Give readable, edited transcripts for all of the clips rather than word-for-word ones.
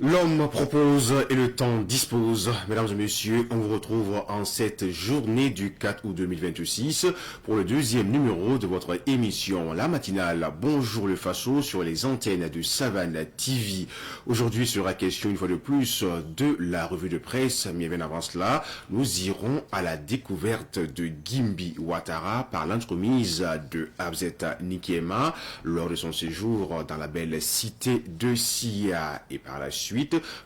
L'homme propose et le temps dispose. Mesdames et messieurs, on vous retrouve en cette journée du 4 août 2026 pour le deuxième numéro de votre émission La Matinale. Bonjour le Faso sur les antennes de Savane TV. Aujourd'hui sera question une fois de plus de la revue de presse. Mais bien avant cela, nous irons à la découverte de Gimbi Ouattara par l'entremise de Abzeta Nikiema lors de son séjour dans la belle cité de Sia. Et par la suite,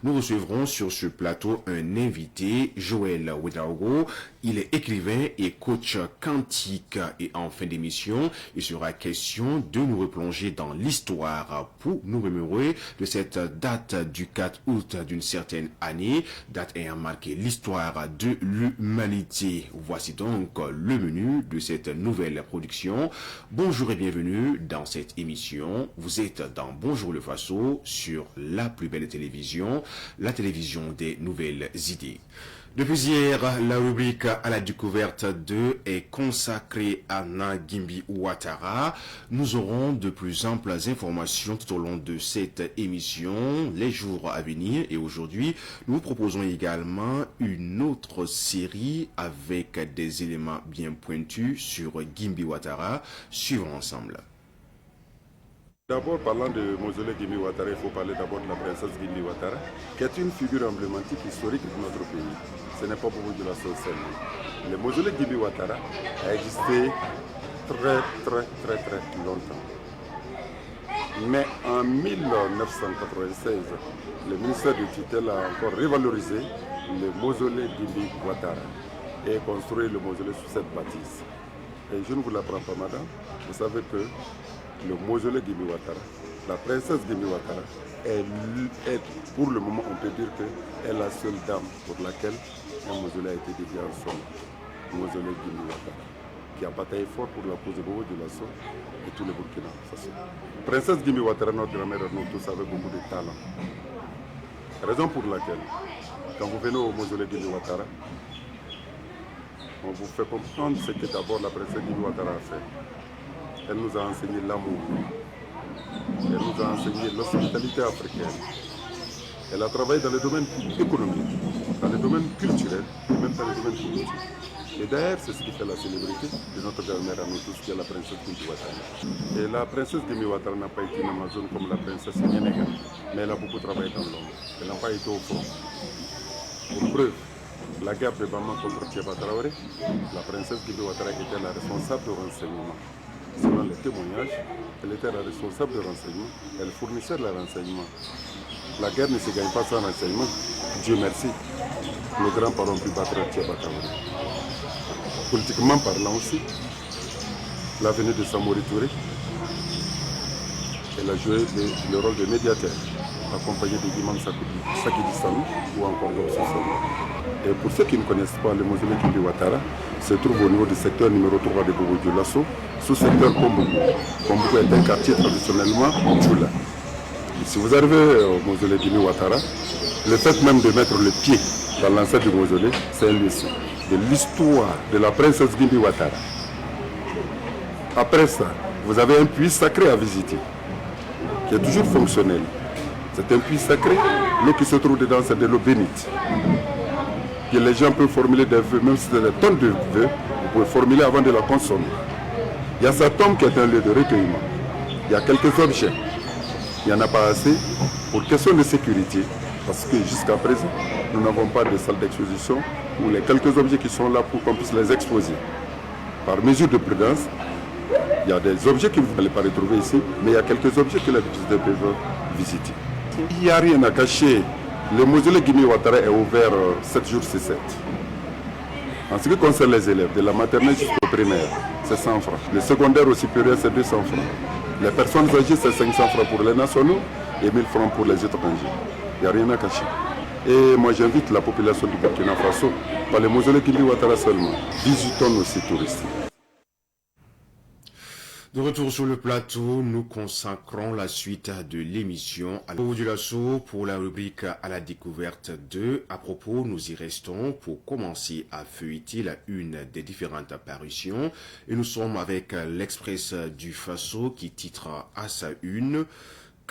nous recevrons sur ce plateau un invité, Joël Ouedraogo. Il est écrivain et coach quantique. Et en fin d'émission, il sera question de nous replonger dans l'histoire pour nous remémorer de cette date du 4 août d'une certaine année, date ayant marqué l'histoire de l'humanité. Voici donc le menu de cette nouvelle production. Bonjour et bienvenue dans cette émission. Vous êtes dans Bonjour le Faso sur la plus belle télévision, la télévision des nouvelles idées. Depuis hier, la rubrique à la découverte de est consacrée à Gimbi Ouattara. Nous aurons de plus amples informations tout au long de cette émission, les jours à venir. Et aujourd'hui, nous vous proposons également une autre série avec des éléments bien pointus sur Gimbi Ouattara. Suivons ensemble. D'abord, parlant de mausolée Gimbi Ouattara, il faut parler d'abord de la princesse Gimbi Ouattara, qui est une figure emblématique historique de notre pays. Ce n'est pas pour vous de la sauce seulement. Le mausolée Gimbi Ouattara a existé très longtemps. Mais en 1996, le ministère du tutelle a encore révalorisé le mausolée Gimbi Ouattara et construit le mausolée sous cette bâtisse. Et je ne vous l'apprends pas, madame, vous savez que le mausolée Gimbi Ouattara, la princesse Gimbi Ouattara, est, pour le moment, on peut dire qu'elle est la seule dame pour laquelle un mausolée a été dédié en son nom. Le mausolée Gimbi Ouattara, qui a bataillé fort pour la cause de Bobo de Lasso et tous les Burkina Faso. Princesse Gimbi Ouattara, notre grand-mère, nous tous avec beaucoup de talent. Raison pour laquelle, quand vous venez au mausolée Gimbi Ouattara, on vous fait comprendre ce que d'abord la princesse Gimbi Ouattara a fait. Elle nous a enseigné l'amour. Elle nous a enseigné l'hospitalité africaine. Elle a travaillé dans le domaine économique, dans le domaine culturel et même dans le domaine politique. Et d'ailleurs, c'est ce qui fait la célébrité de notre grand-mère à nous tous, qui est la princesse Gimbi Ouattara. Et la princesse Gimbi Ouattara n'a pas été une Amazone comme la princesse Nyenega, mais elle a beaucoup travaillé dans l'ombre. Elle n'a pas été au front. Pour preuve, la guerre de Bama contre Thieba Traoré, la princesse Gimbi Ouattara était la responsable de renseignement. Selon les témoignages, elle était la responsable de renseignement, elle fournissait le renseignement. La guerre ne se gagne pas sans renseignement. Dieu merci, nos grands-parents ont pu battre Thieba Traoré. Politiquement parlant aussi, la venue de Samori Touré, elle a joué le rôle de médiateur, accompagné de Guimam Sakidi Sami ou encore Gaussou. Et pour ceux qui ne connaissent pas le mausolée Gimbi Ouattara, se trouve au niveau du secteur numéro 3 de Bobo Dioulasso, sous-secteur Kombougou. Kombougou est un quartier traditionnellement Djoula. Si vous arrivez au mausolée Gimbi Ouattara, le fait même de mettre le pied dans l'enceinte du mausolée, c'est un lieu de l'histoire de la princesse Gimbi Ouattara. Après ça, vous avez un puits sacré à visiter, qui est toujours fonctionnel. C'est un puits sacré, l'eau qui se trouve dedans, c'est de l'eau bénite. Que les gens peuvent formuler des vœux, même si c'est des tonnes de vœux, vous pouvez formuler avant de la consommer. Il y a sa tombe qui est un lieu de recueillement. Il y a quelques objets. Il n'y en a pas assez pour question de sécurité, parce que jusqu'à présent, nous n'avons pas de salle d'exposition où les quelques objets qui sont là pour qu'on puisse les exposer. Par mesure de prudence, il y a des objets que vous n'allez pas retrouver ici, mais il y a quelques objets que les visiteurs peuvent visiter. Il n'y a rien à cacher. Le mausolée Gimbi Ouattara est ouvert 7 jours sur 7. En ce qui concerne les élèves, de la maternelle jusqu'au primaire, c'est 100 francs. Le secondaire au supérieur, c'est 200 francs. Les personnes âgées, c'est 500 francs pour les nationaux et 1000 francs pour les étrangers. Il n'y a rien à cacher. Et moi, j'invite la population du Burkina Faso, pas le mausolée Gimbi Ouattara seulement. Visitons nos sites touristiques. De retour sur le plateau, nous consacrons la suite de l'émission à Bobo Dioulasso pour la rubrique à la découverte de. À propos, nous y restons pour commencer à feuilleter la une des différentes apparitions. Et nous sommes avec l'Express du Faso qui titre à sa une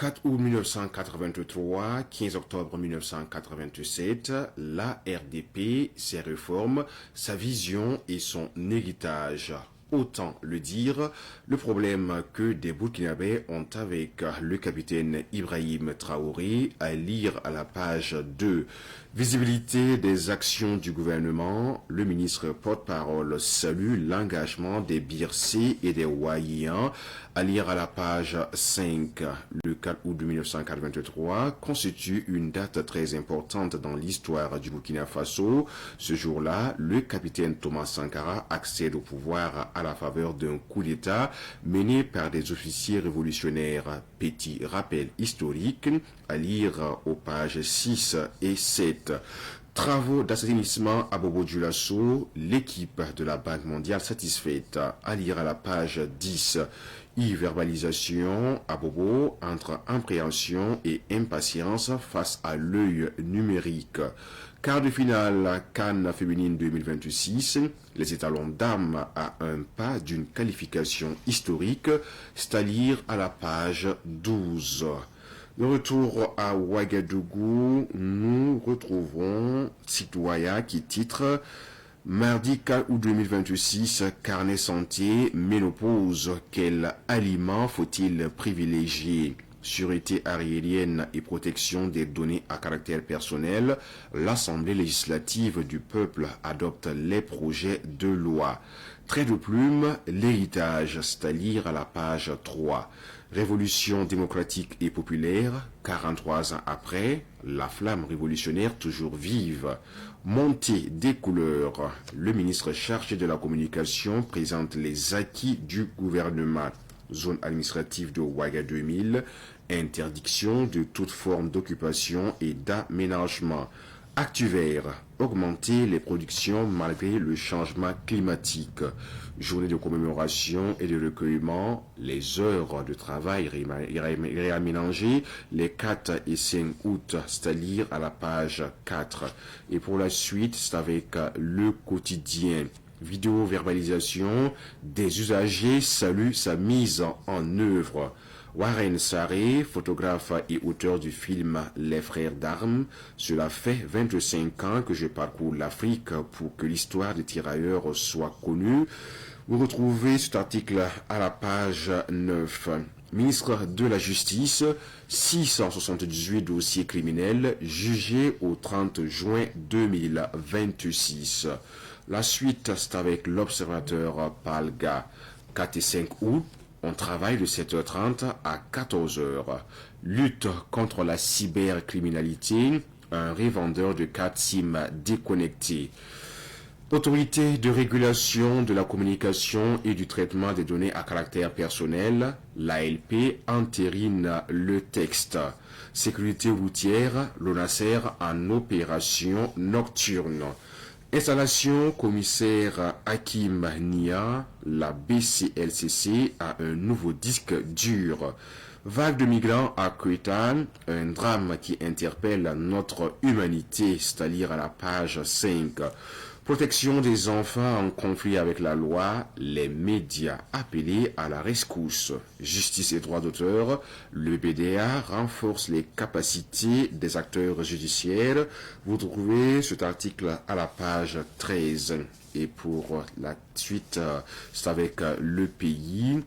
4 août 1983, 15 octobre 1987, la RDP, ses réformes, sa vision et son héritage. Autant le dire, le problème que des Burkinabés ont avec le capitaine Ibrahim Traoré, à lire à la page 2. Visibilité des actions du gouvernement, le ministre porte-parole salue l'engagement des Bircé et des Wayians, à lire à la page 5. Le 4 août 1983 constitue une date très importante dans l'histoire du Burkina Faso. Ce jour-là, le capitaine Thomas Sankara accède au pouvoir à la faveur d'un coup d'État mené par des officiers révolutionnaires. Petit rappel historique à lire aux pages 6 et 7. Travaux d'assainissement à Bobo Dioulasso, l'équipe de la Banque mondiale satisfaite. À lire à la page 10. E-verbalisation à Bobo entre impréhension et impatience face à l'œil numérique. Quart de finale Cannes féminine 2026, les étalons dames à un pas d'une qualification historique, c'est à lire à la page 12. De retour à Ouagadougou, nous retrouvons Citoya qui titre Mardi 4 août 2026, carnet santé, ménopause, quel aliment faut-il privilégier? Sûreté aérienne et protection des données à caractère personnel, l'Assemblée législative du peuple adopte les projets de loi. Trait de plume, l'héritage, c'est-à-dire à la page 3. Révolution démocratique et populaire, 43 ans après, la flamme révolutionnaire toujours vive. Montée des couleurs, le ministre chargé de la communication présente les acquis du gouvernement. Zone administrative de Ouaga 2000, interdiction de toute forme d'occupation et d'aménagement. Actu vert, augmenter les productions malgré le changement climatique. Journée de commémoration et de recueillement, les heures de travail réaménagées les 4 et 5 août, c'est-à-dire à la page 4. Et pour la suite, c'est avec le quotidien. Vidéo verbalisation, des usagers saluent sa mise en œuvre. Warren Sarré, photographe et auteur du film Les Frères d'Armes, cela fait 25 ans que je parcours l'Afrique pour que l'histoire des tirailleurs soit connue. Vous retrouvez cet article à la page 9. Ministre de la Justice, 678 dossiers criminels jugés au 30 juin 2026. La suite, c'est avec l'observateur Palga. 4 et 5 août, on travaille de 7h30 à 14h. Lutte contre la cybercriminalité, un revendeur de cartes SIM déconnecté. Autorité de régulation de la communication et du traitement des données à caractère personnel, l'ALP entérine le texte. Sécurité routière, l'ONASER en opération nocturne. Installation commissaire Hakim Nia, la BCLCC a un nouveau disque dur. Vague de migrants à Kuitan, un drame qui interpelle notre humanité, c'est-à-dire à la page 5. Protection des enfants en conflit avec la loi, les médias appelés à la rescousse. Justice et droits d'auteur, le BDA renforce les capacités des acteurs judiciaires. Vous trouvez cet article à la page 13. Et pour la suite, c'est avec le pays.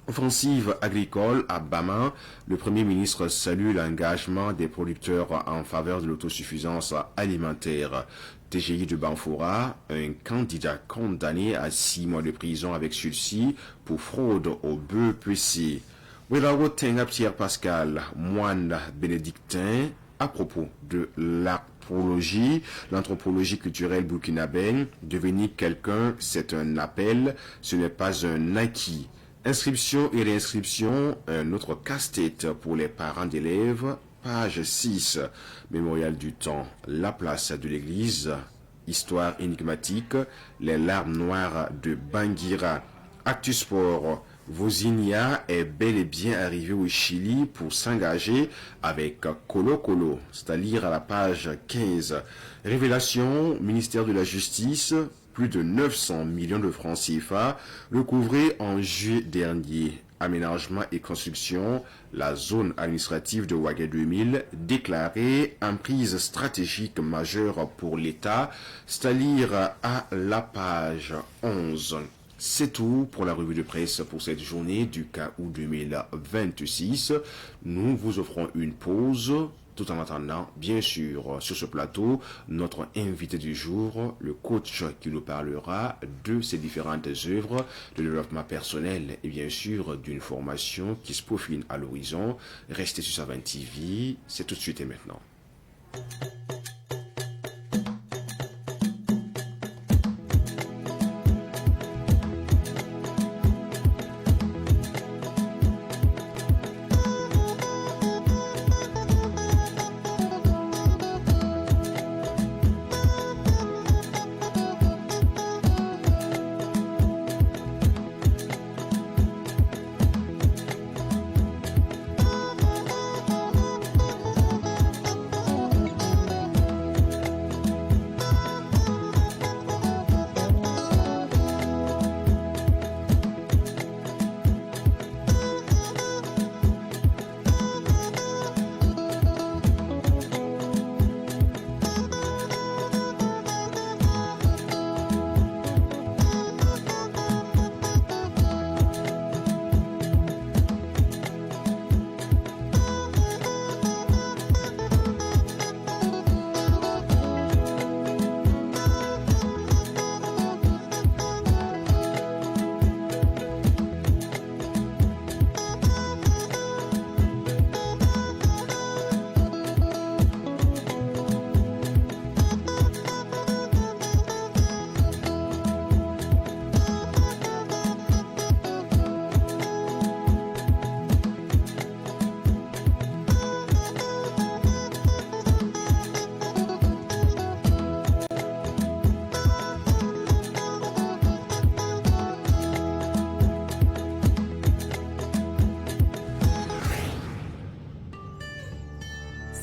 Offensive agricole à Bama, le Premier ministre salue l'engagement des producteurs en faveur de l'autosuffisance alimentaire. TGI de Banfora, un candidat condamné à 6 mois de prison avec sursis pour fraude au BEPC. Welawo Tenga Pierre Pascal, moine bénédictin, à propos de l'anthropologie culturelle burkinabène, devenir quelqu'un, c'est un appel, ce n'est pas un acquis. Inscription et réinscription, un autre casse-tête pour les parents d'élèves. Page 6, Mémorial du temps, la place de l'église, histoire énigmatique, les larmes noires de Bangira. Actu Sport, Vozinha est bel et bien arrivé au Chili pour s'engager avec Colo Colo, c'est-à-dire à la page 15. Révélation, ministère de la Justice, plus de 900 millions de francs CFA recouvrés en juillet dernier. Aménagement et construction, la zone administrative de Ouagué 2000 déclarée emprise stratégique majeure pour l'État, c'est-à-dire à la page 11. C'est tout pour la revue de presse pour cette journée du août 2026. Nous vous offrons une pause. Tout en attendant, bien sûr, sur ce plateau, notre invité du jour, le coach qui nous parlera de ses différentes œuvres de développement personnel et bien sûr d'une formation qui se profile à l'horizon. Restez sur Savane TV, c'est tout de suite et maintenant.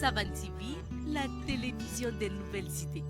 Savane TV, la télévision des nouvelles idées.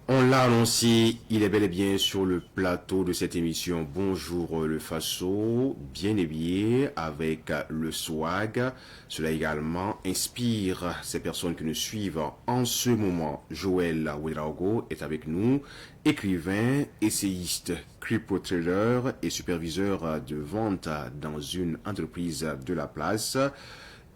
On l'a annoncé, il est bel et bien sur le plateau de cette émission Bonjour le Faso, bien habillé avec le swag. Cela également inspire ces personnes qui nous suivent en ce moment. Joël Ouedraogo est avec nous, écrivain, essayiste, crypto trader et superviseur de vente dans une entreprise de la place.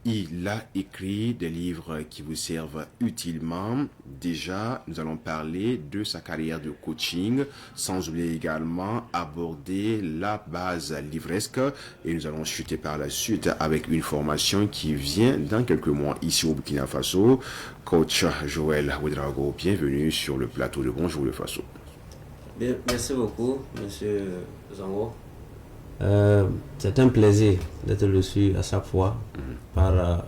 Il a écrit des livres qui vous servent utilement. Déjà, nous allons parler de sa carrière de coaching, sans oublier également aborder la base livresque. Et nous allons chuter par la suite avec une formation qui vient dans quelques mois ici au Burkina Faso. Coach Joël Ouedraogo, bienvenue sur le plateau de Bonjour le Faso. Bien, merci beaucoup, monsieur Zango. C'est un plaisir d'être reçu à chaque fois par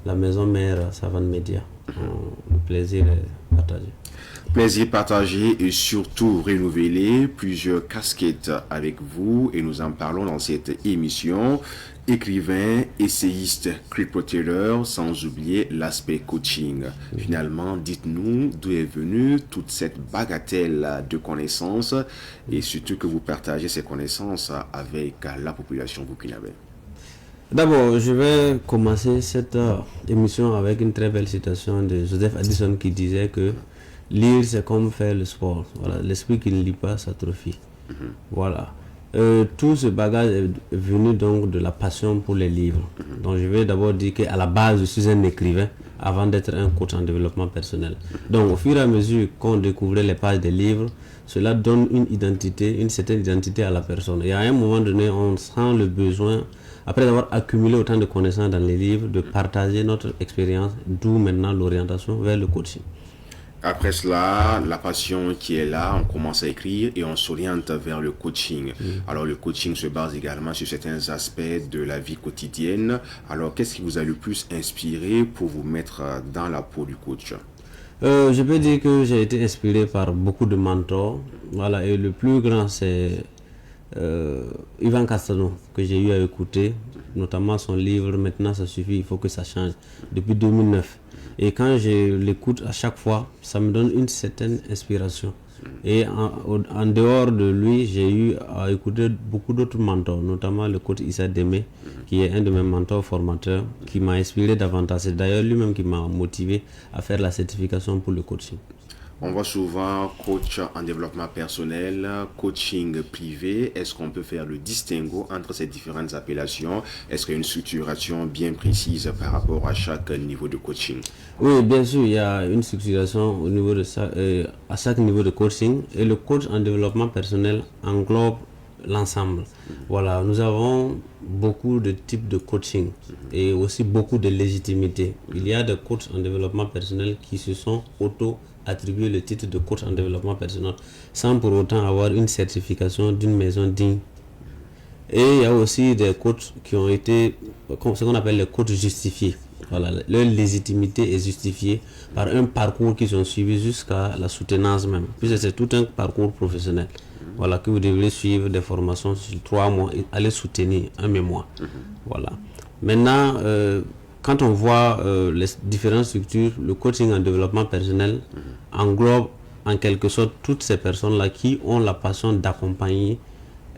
la maison mère Savane Média. Le plaisir est partagé. Plaisir partagé et surtout renouvelé, plusieurs casquettes avec vous et nous en parlons dans cette émission. Écrivain, essayiste, cripoteur, sans oublier l'aspect coaching. Finalement, dites-nous d'où est venue toute cette bagatelle de connaissances et surtout que vous partagez ces connaissances avec la population burkinabé. D'abord, je vais commencer cette émission avec une très belle citation de Joseph Addison qui disait que lire c'est comme faire le sport. Voilà, l'esprit qui ne lit pas s'atrophie. Voilà. Tout ce bagage est venu donc de la passion pour les livres. Donc je vais d'abord dire qu'à la base je suis un écrivain avant d'être un coach en développement personnel. Donc au fur et à mesure qu'on découvrait les pages des livres, cela donne une identité, une certaine identité à la personne. Et à un moment donné, on sent le besoin, après avoir accumulé autant de connaissances dans les livres, de partager notre expérience, d'où maintenant l'orientation vers le coaching. Après cela, la passion qui est là, on commence à écrire et on s'oriente vers le coaching. Alors le coaching se base également sur certains aspects de la vie quotidienne. Alors qu'est-ce qui vous a le plus inspiré pour vous mettre dans la peau du coach? Je peux dire que j'ai été inspiré par beaucoup de mentors. Voilà, et le plus grand c'est Ivan Castano que j'ai eu à écouter, notamment son livre Maintenant ça suffit, il faut que ça change, depuis 2009. Et quand je l'écoute à chaque fois, ça me donne une certaine inspiration. Et en dehors de lui, j'ai eu à écouter beaucoup d'autres mentors, notamment le coach Issa Deme, qui est un de mes mentors formateurs, qui m'a inspiré davantage. C'est d'ailleurs lui-même qui m'a motivé à faire la certification pour le coaching. On voit souvent coach en développement personnel, coaching privé. Est-ce qu'on peut faire le distinguo entre ces différentes appellations? Est-ce qu'il y a une structuration bien précise par rapport à chaque niveau de coaching? Oui, bien sûr, il y a une structuration au niveau de ça, à chaque niveau de coaching. Et le coach en développement personnel englobe l'ensemble. Voilà, nous avons beaucoup de types de coaching et aussi beaucoup de légitimité. Il y a des coachs en développement personnel qui se sont attribué le titre de coach en développement personnel sans pour autant avoir une certification d'une maison digne. Et il y a aussi des coachs qui ont été, ce qu'on appelle les coachs justifiés. Voilà, leur légitimité est justifiée par un parcours qu'ils ont suivi jusqu'à la soutenance même. Puis c'est tout un parcours professionnel. Voilà, que vous devez suivre des formations sur 3 mois et aller soutenir un mémoire. Voilà. Maintenant, quand on voit les différentes structures, le coaching en développement personnel englobe en quelque sorte toutes ces personnes-là qui ont la passion d'accompagner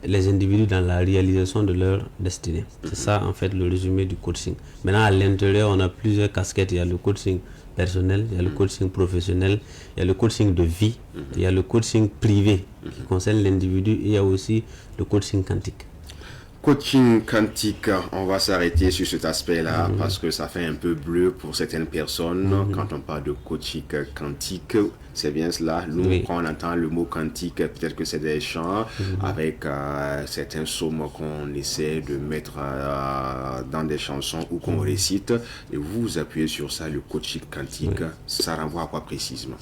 les individus dans la réalisation de leur destinée. C'est ça en fait le résumé du coaching. Maintenant à l'intérieur, on a plusieurs casquettes. Il y a le coaching personnel, il y a le coaching professionnel, il y a le coaching de vie, il y a le coaching privé qui concerne l'individu et il y a aussi le coaching quantique. Coaching quantique, on va s'arrêter sur cet aspect-là parce que ça fait un peu bleu pour certaines personnes. Quand on parle de coaching quantique, c'est bien cela. Nous, quand on entend le mot quantique, peut-être que c'est des chants avec certains sommes qu'on essaie de mettre dans des chansons ou qu'on récite. Et vous vous appuyez sur ça, le coaching quantique. Ça renvoie à quoi précisément?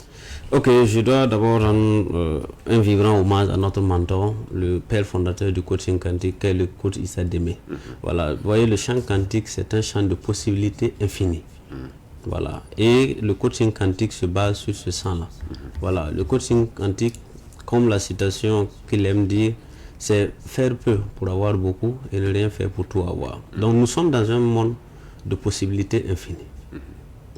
Ok, je dois d'abord rendre un vibrant hommage à notre mentor, le père fondateur du coaching quantique, qui est le coach Issa Deme. Voilà, vous voyez, le champ quantique, c'est un champ de possibilités infinies. Voilà, et le coaching quantique se base sur ce champ-là. Voilà, le coaching quantique, comme la citation qu'il aime dire, c'est faire peu pour avoir beaucoup et ne rien faire pour tout avoir. Donc nous sommes dans un monde de possibilités infinies.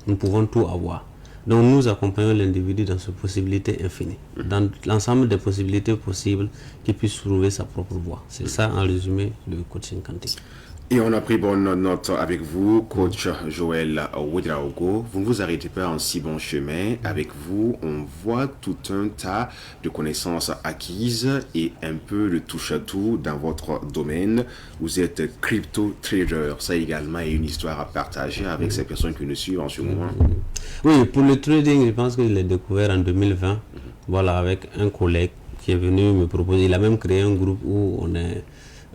Nous pouvons tout avoir. Donc nous accompagnons l'individu dans ces possibilités infinies, dans l'ensemble des possibilités possibles qu'il puisse trouver sa propre voie. C'est ça en résumé le coaching quantique. Et on a pris bonne note avec vous, coach Joël Ouedraogo. Vous ne vous arrêtez pas en si bon chemin. Avec vous, on voit tout un tas de connaissances acquises et un peu de touche-à-tout dans votre domaine. Vous êtes crypto-trader. Ça également est une histoire à partager avec ces personnes qui nous suivent en ce moment. Oui, pour le trading, je pense que je l'ai découvert en 2020. Voilà, avec un collègue qui est venu me proposer. Il a même créé un groupe où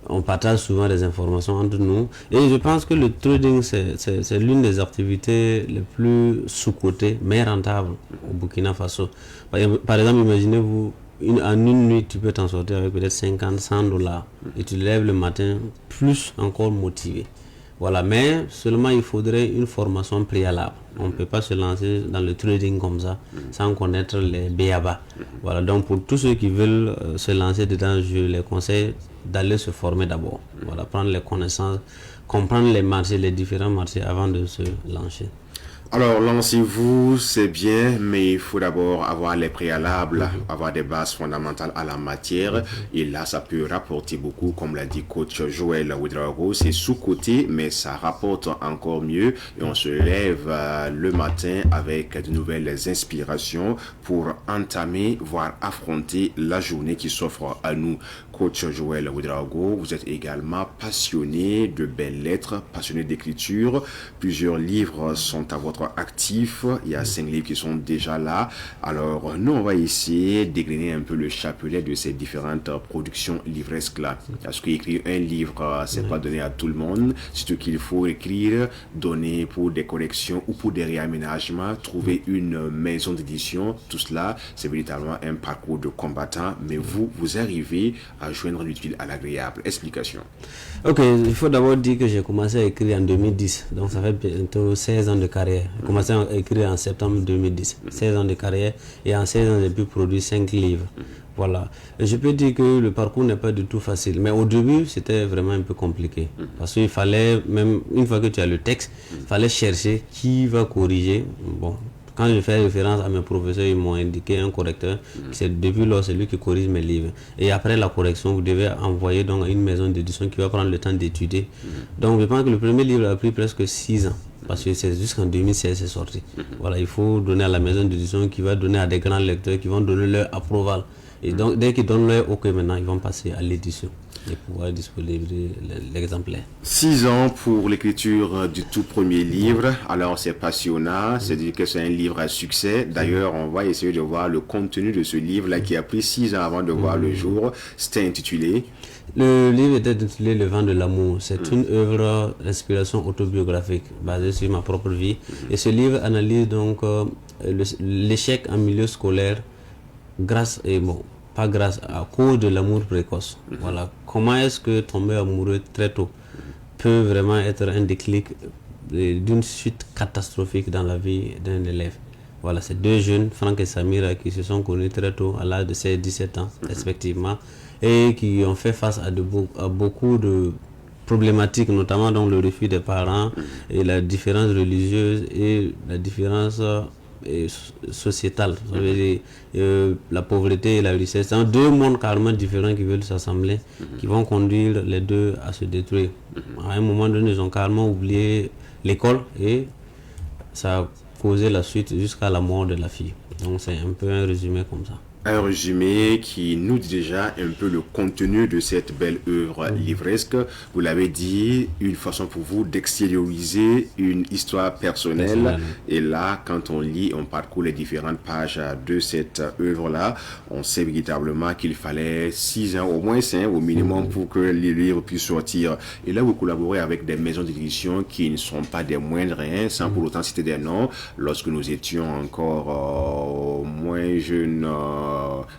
on partage souvent des informations entre nous. Et je pense que le trading, c'est l'une des activités les plus sous-cotées, mais rentables au Burkina Faso. Par exemple, imaginez-vous en une nuit, tu peux t'en sortir avec peut-être 50, 100 dollars. Et tu te lèves le matin plus encore motivé. Voilà, mais seulement il faudrait une formation préalable. On ne peut pas se lancer dans le trading comme ça sans connaître les BABA. Voilà, donc pour tous ceux qui veulent se lancer dedans, je les conseille d'aller se former d'abord. Voilà, prendre les connaissances, comprendre les marchés, les différents marchés avant de se lancer. Alors, lancez-vous, c'est bien, mais il faut d'abord avoir les préalables, avoir des bases fondamentales à la matière. Et là, ça peut rapporter beaucoup, comme l'a dit coach Joël Ouedraogo. C'est sous-côté, mais ça rapporte encore mieux. Et on se lève le matin avec de nouvelles inspirations pour entamer, voire affronter la journée qui s'offre à nous. Coach Joël Ouedraogo, vous êtes également passionné de belles lettres, passionné d'écriture. Plusieurs livres sont à votre actif. Il y a 5 livres qui sont déjà là. Alors, nous, on va essayer d'égriner un peu le chapelet de ces différentes productions livresques-là. Parce qu'écrire un livre, c'est pas donné à tout le monde. Surtout qu'il faut écrire, donner pour des collections ou pour des réaménagements, trouver une maison d'édition. Tout cela, c'est véritablement un parcours de combattant. Mais vous arrivez à joindre l'utile à l'agréable. Explication. Ok, il faut d'abord dire que j'ai commencé à écrire en 2010. Donc, ça fait bientôt 16 ans de carrière. J'ai commencé à écrire en septembre 2010. 16 ans de carrière et en 16 ans, j'ai pu produire 5 livres. Voilà. Et je peux dire que le parcours n'est pas du tout facile. Mais au début, c'était vraiment un peu compliqué. Parce qu'il fallait, même une fois que tu as le texte, il fallait chercher qui va corriger. Bon. Quand je fais référence à mes professeurs, ils m'ont indiqué un correcteur. C'est depuis lors, c'est lui qui corrige mes livres. Et après la correction, vous devez envoyer donc à une maison d'édition qui va prendre le temps d'étudier. Donc je pense que le premier livre a pris presque 6 ans. Parce que c'est jusqu'en 2016 c'est sorti. Voilà, il faut donner à la maison d'édition qui va donner à des grands lecteurs qui vont donner leur approval. Et donc dès qu'ils donnent leur OK, maintenant ils vont passer à l'édition et pouvoir disponibiliser l'exemplaire. 6 ans pour l'écriture du tout premier livre. Alors c'est passionnant, c'est-à-dire que c'est un livre à succès. D'ailleurs, on va essayer de voir le contenu de ce livre-là qui a pris 6 ans avant de voir le jour. C'était intitulé... Le livre était intitulé Le vent de l'amour. C'est une œuvre d'inspiration autobiographique basée sur ma propre vie. Et ce livre analyse donc l'échec en milieu scolaire grâce, et bon, pas grâce, à cause de l'amour précoce. Voilà. Comment est-ce que tomber amoureux très tôt peut vraiment être un déclic d'une suite catastrophique dans la vie d'un élève. Voilà, c'est 2 jeunes, Franck et Samira, qui se sont connus très tôt, à l'âge de 16 et 17 ans, respectivement, et qui ont fait face à beaucoup de problématiques, notamment dans le refus des parents, et la différence religieuse et la différence sociétale, ça veut dire, la pauvreté et la richesse. C'est 2 mondes carrément différents qui veulent s'assembler, qui vont conduire les deux à se détruire. À un moment donné, ils ont carrément oublié l'école et ça a causé la suite jusqu'à la mort de la fille. Donc c'est un peu un résumé comme ça. Un résumé qui nous dit déjà un peu le contenu de cette belle œuvre livresque. Vous l'avez dit, une façon pour vous d'extérioriser une histoire personnelle. Et là, quand on lit, on parcourt les différentes pages de cette œuvre-là, on sait véritablement qu'il fallait 6 ans, au moins 5 au minimum, pour que les livres puissent sortir. Et là, vous collaborez avec des maisons d'édition qui ne sont pas des moindres, hein, sans pour autant citer des noms. Lorsque nous étions encore moins jeunes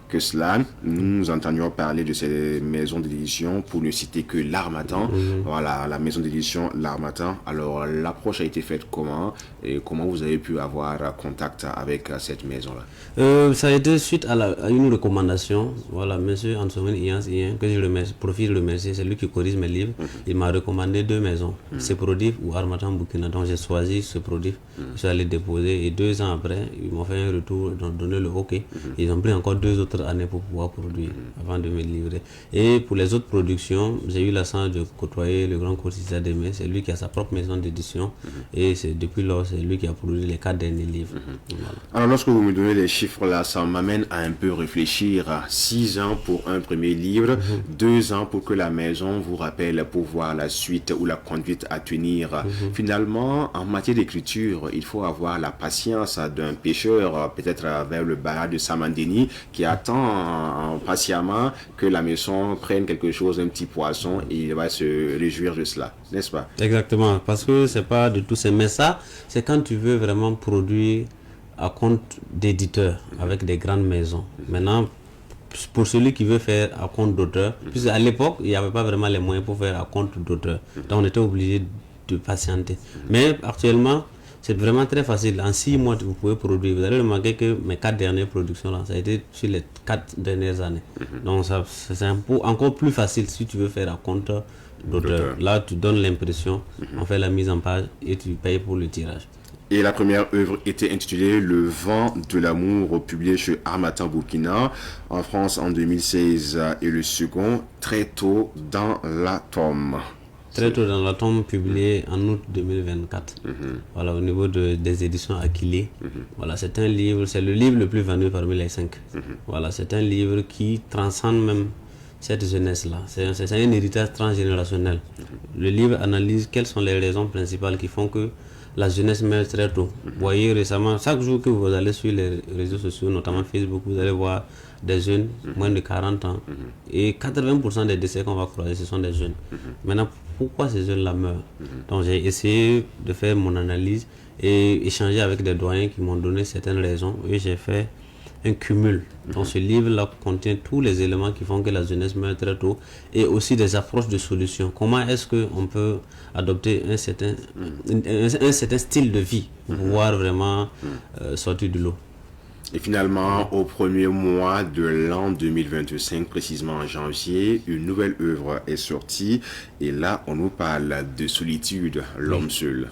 que cela, nous entendions parler de ces maisons d'édition, pour ne citer que l'Harmattan. Voilà, la maison d'édition l'Harmattan. Alors l'approche a été faite comment et comment vous avez pu avoir contact avec cette maison-là? Ça a été suite à une recommandation. Voilà, monsieur Antoine Ian, que je profite de remercier, c'est lui qui corrige mes livres. Il m'a recommandé 2 maisons, Seprodif ou Harmattan Burkina. Donc j'ai choisi Seprodif, je suis allé déposer et 2 ans après, ils m'ont fait un retour, ils ont donné le OK. Ils ont pris encore 2 autres années pour pouvoir produire avant de me livrer. Et pour les autres productions, j'ai eu la chance de côtoyer le grand coach Issa Demé. C'est lui qui a sa propre maison d'édition et c'est depuis lors, c'est lui qui a produit les 4 derniers livres. Voilà. Alors lorsque vous me donnez les chiffres là, ça m'amène à un peu réfléchir. 6 ans pour un premier livre, 2 ans pour que la maison vous rappelle pour voir la suite ou la conduite à tenir. Finalement, en matière d'écriture, il faut avoir la patience d'un pêcheur, peut-être vers le barrage de Samandeni, qui attend patiemment que la maison prenne quelque chose, un petit poisson, et il va se réjouir de cela, n'est-ce pas? Exactement, parce que c'est pas de tout ça, mais ça, c'est quand tu veux vraiment produire à compte d'éditeur avec des grandes maisons. Maintenant, pour celui qui veut faire à compte d'auteur, puisque à l'époque, il n'y avait pas vraiment les moyens pour faire à compte d'auteur. Donc on était obligé de patienter. Mais actuellement, c'est vraiment très facile. En 6 mois, vous pouvez produire. Vous allez remarquer que mes 4 dernières productions, là, ça a été sur les 4 dernières années. Donc c'est encore plus facile si tu veux faire à compte d'auteur. Là, tu donnes l'impression, on fait la mise en page et tu payes pour le tirage. Et la première œuvre était intitulée Le vent de l'amour, publié chez Harmattan Burkina en France en 2016, et le second Très tôt dans l'atome. Très tôt dans l'atome, publié en août 2024. Voilà, au niveau des éditions Aquilé. Voilà, c'est un livre, c'est le livre le plus vendu parmi les 5. Voilà, c'est un livre qui transcende même cette jeunesse-là. C'est un héritage transgénérationnel. Le livre analyse quelles sont les raisons principales qui font que la jeunesse meurt très tôt. Vous voyez récemment, chaque jour que vous allez sur les réseaux sociaux, notamment Facebook, vous allez voir des jeunes, moins de 40 ans. Et 80% des décès qu'on va croiser, ce sont des jeunes. Maintenant, pourquoi ces jeunes-là meurent? Donc j'ai essayé de faire mon analyse et échanger avec des doyens qui m'ont donné certaines raisons. Et j'ai fait un cumul. Donc ce livre-là contient tous les éléments qui font que la jeunesse meurt très tôt et aussi des approches de solutions. Comment est-ce qu'on peut adopter un certain style de vie pour pouvoir vraiment sortir de l'eau. Et finalement, au premier mois de l'an 2025, précisément en janvier, une nouvelle œuvre est sortie. Et là, on nous parle de Solitude, l'homme seul.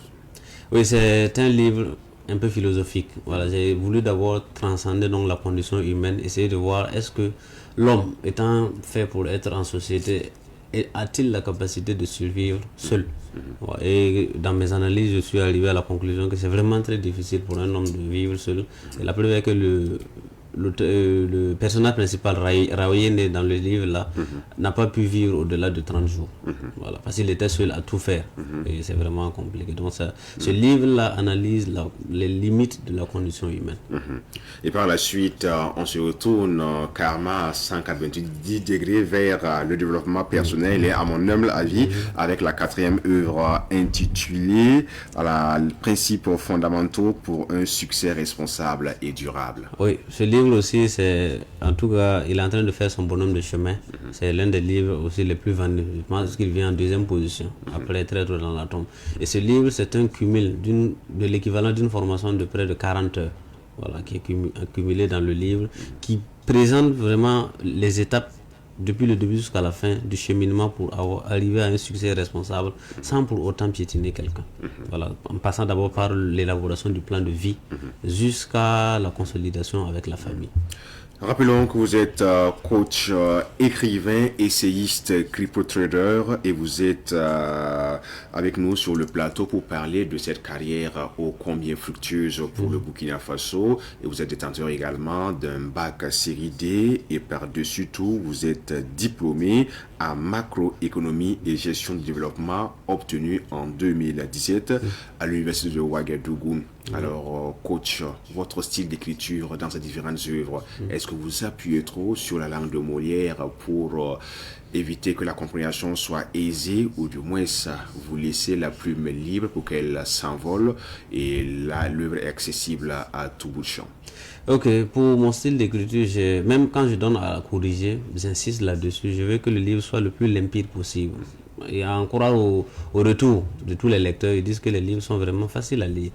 Oui, c'est un livre un peu philosophique. Voilà, j'ai voulu d'abord transcender donc la condition humaine, essayer de voir est-ce que l'homme étant fait pour être en société, a-t-il la capacité de survivre seul? Et dans mes analyses, je suis arrivé à la conclusion que c'est vraiment très difficile pour un homme de vivre seul. Et la preuve est que le personnage principal, Raoyene, dans le livre là, n'a pas pu vivre au-delà de 30 jours. Voilà, parce qu'il était seul à tout faire. Et c'est vraiment compliqué. Donc ce livre-là analyse les limites de la condition humaine. Et par la suite, on se retourne karma à 190 degrés vers le développement personnel et à mon humble avis, avec la 4e œuvre intitulée Principes fondamentaux pour un succès responsable et durable. Oui, ce livre aussi, en tout cas, il est en train de faire son bonhomme de chemin. C'est l'un des livres aussi les plus vendus. Je pense qu'il vient en 2e position, après Très tôt dans l'atome. Et ce livre, c'est un cumul de l'équivalent d'une formation de près de 40 heures, voilà, qui est accumulé dans le livre, qui présente vraiment les étapes depuis le début jusqu'à la fin du cheminement pour arriver à un succès responsable sans pour autant piétiner quelqu'un. Voilà, en passant d'abord par l'élaboration du plan de vie jusqu'à la consolidation avec la famille. Rappelons que vous êtes coach, écrivain, essayiste, crypto-trader et vous êtes avec nous sur le plateau pour parler de cette carrière ô combien fructueuse pour le Burkina Faso. Et vous êtes détenteur également d'un bac série D et par-dessus tout, vous êtes diplômé en macroéconomie et gestion du développement obtenu en 2017 à l'université de Ouagadougou. Alors, coach, votre style d'écriture dans ces différentes œuvres, est-ce que vous appuyez trop sur la langue de Molière pour éviter que la compréhension soit aisée ou du moins vous laissez la plume libre pour qu'elle s'envole et l'œuvre est accessible à tout bout de champ? Ok, pour mon style d'écriture, même quand je donne à corriger, j'insiste là-dessus, je veux que le livre soit le plus limpide possible. Et encore au retour de tous les lecteurs, ils disent que les livres sont vraiment faciles à lire.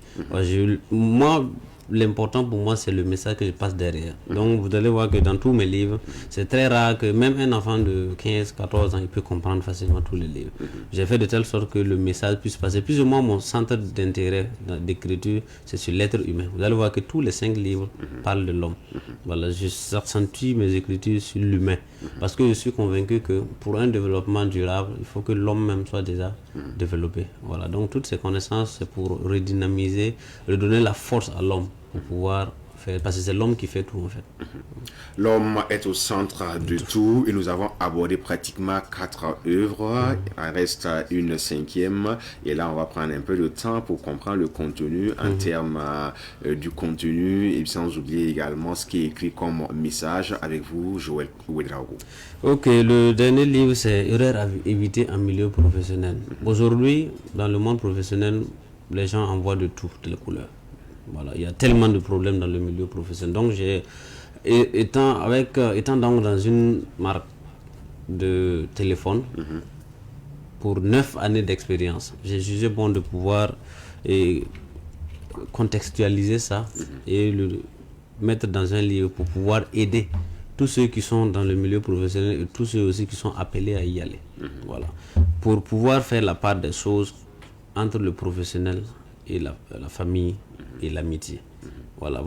Moi, l'important pour moi, c'est le message que je passe derrière. Donc, vous allez voir que dans tous mes livres, c'est très rare que même un enfant de 15, 14 ans, il peut comprendre facilement tous les livres. J'ai fait de telle sorte que le message puisse passer. Plus ou moins, mon centre d'intérêt d'écriture, c'est sur l'être humain. Vous allez voir que tous les 5 livres parlent de l'homme. Voilà, j'accentue mes écritures sur l'humain. Parce que je suis convaincu que pour un développement durable, il faut que l'homme même soit déjà développé. Voilà, donc toutes ces connaissances, c'est pour redynamiser, redonner la force à l'homme pour pouvoir faire, parce que c'est l'homme qui fait tout en fait. L'homme est au centre de tout et nous avons abordé pratiquement 4 œuvres, il en reste une 5e et là on va prendre un peu de temps pour comprendre le contenu en termes du contenu et sans oublier également ce qui est écrit comme message avec vous, Joël Ouedraogo. Ok, le dernier livre c'est Erreurs à éviter en milieu professionnel. Aujourd'hui, dans le monde professionnel, les gens en voient de tout, de les couleurs. Voilà, il y a tellement de problèmes dans le milieu professionnel. Donc j'ai Et étant donc dans une marque de téléphone, pour 9 années d'expérience, j'ai jugé bon de pouvoir contextualiser ça et le mettre dans un livre pour pouvoir aider tous ceux qui sont dans le milieu professionnel et tous ceux aussi qui sont appelés à y aller. Voilà. Pour pouvoir faire la part des choses entre le professionnel et la famille et l'amitié. Voilà.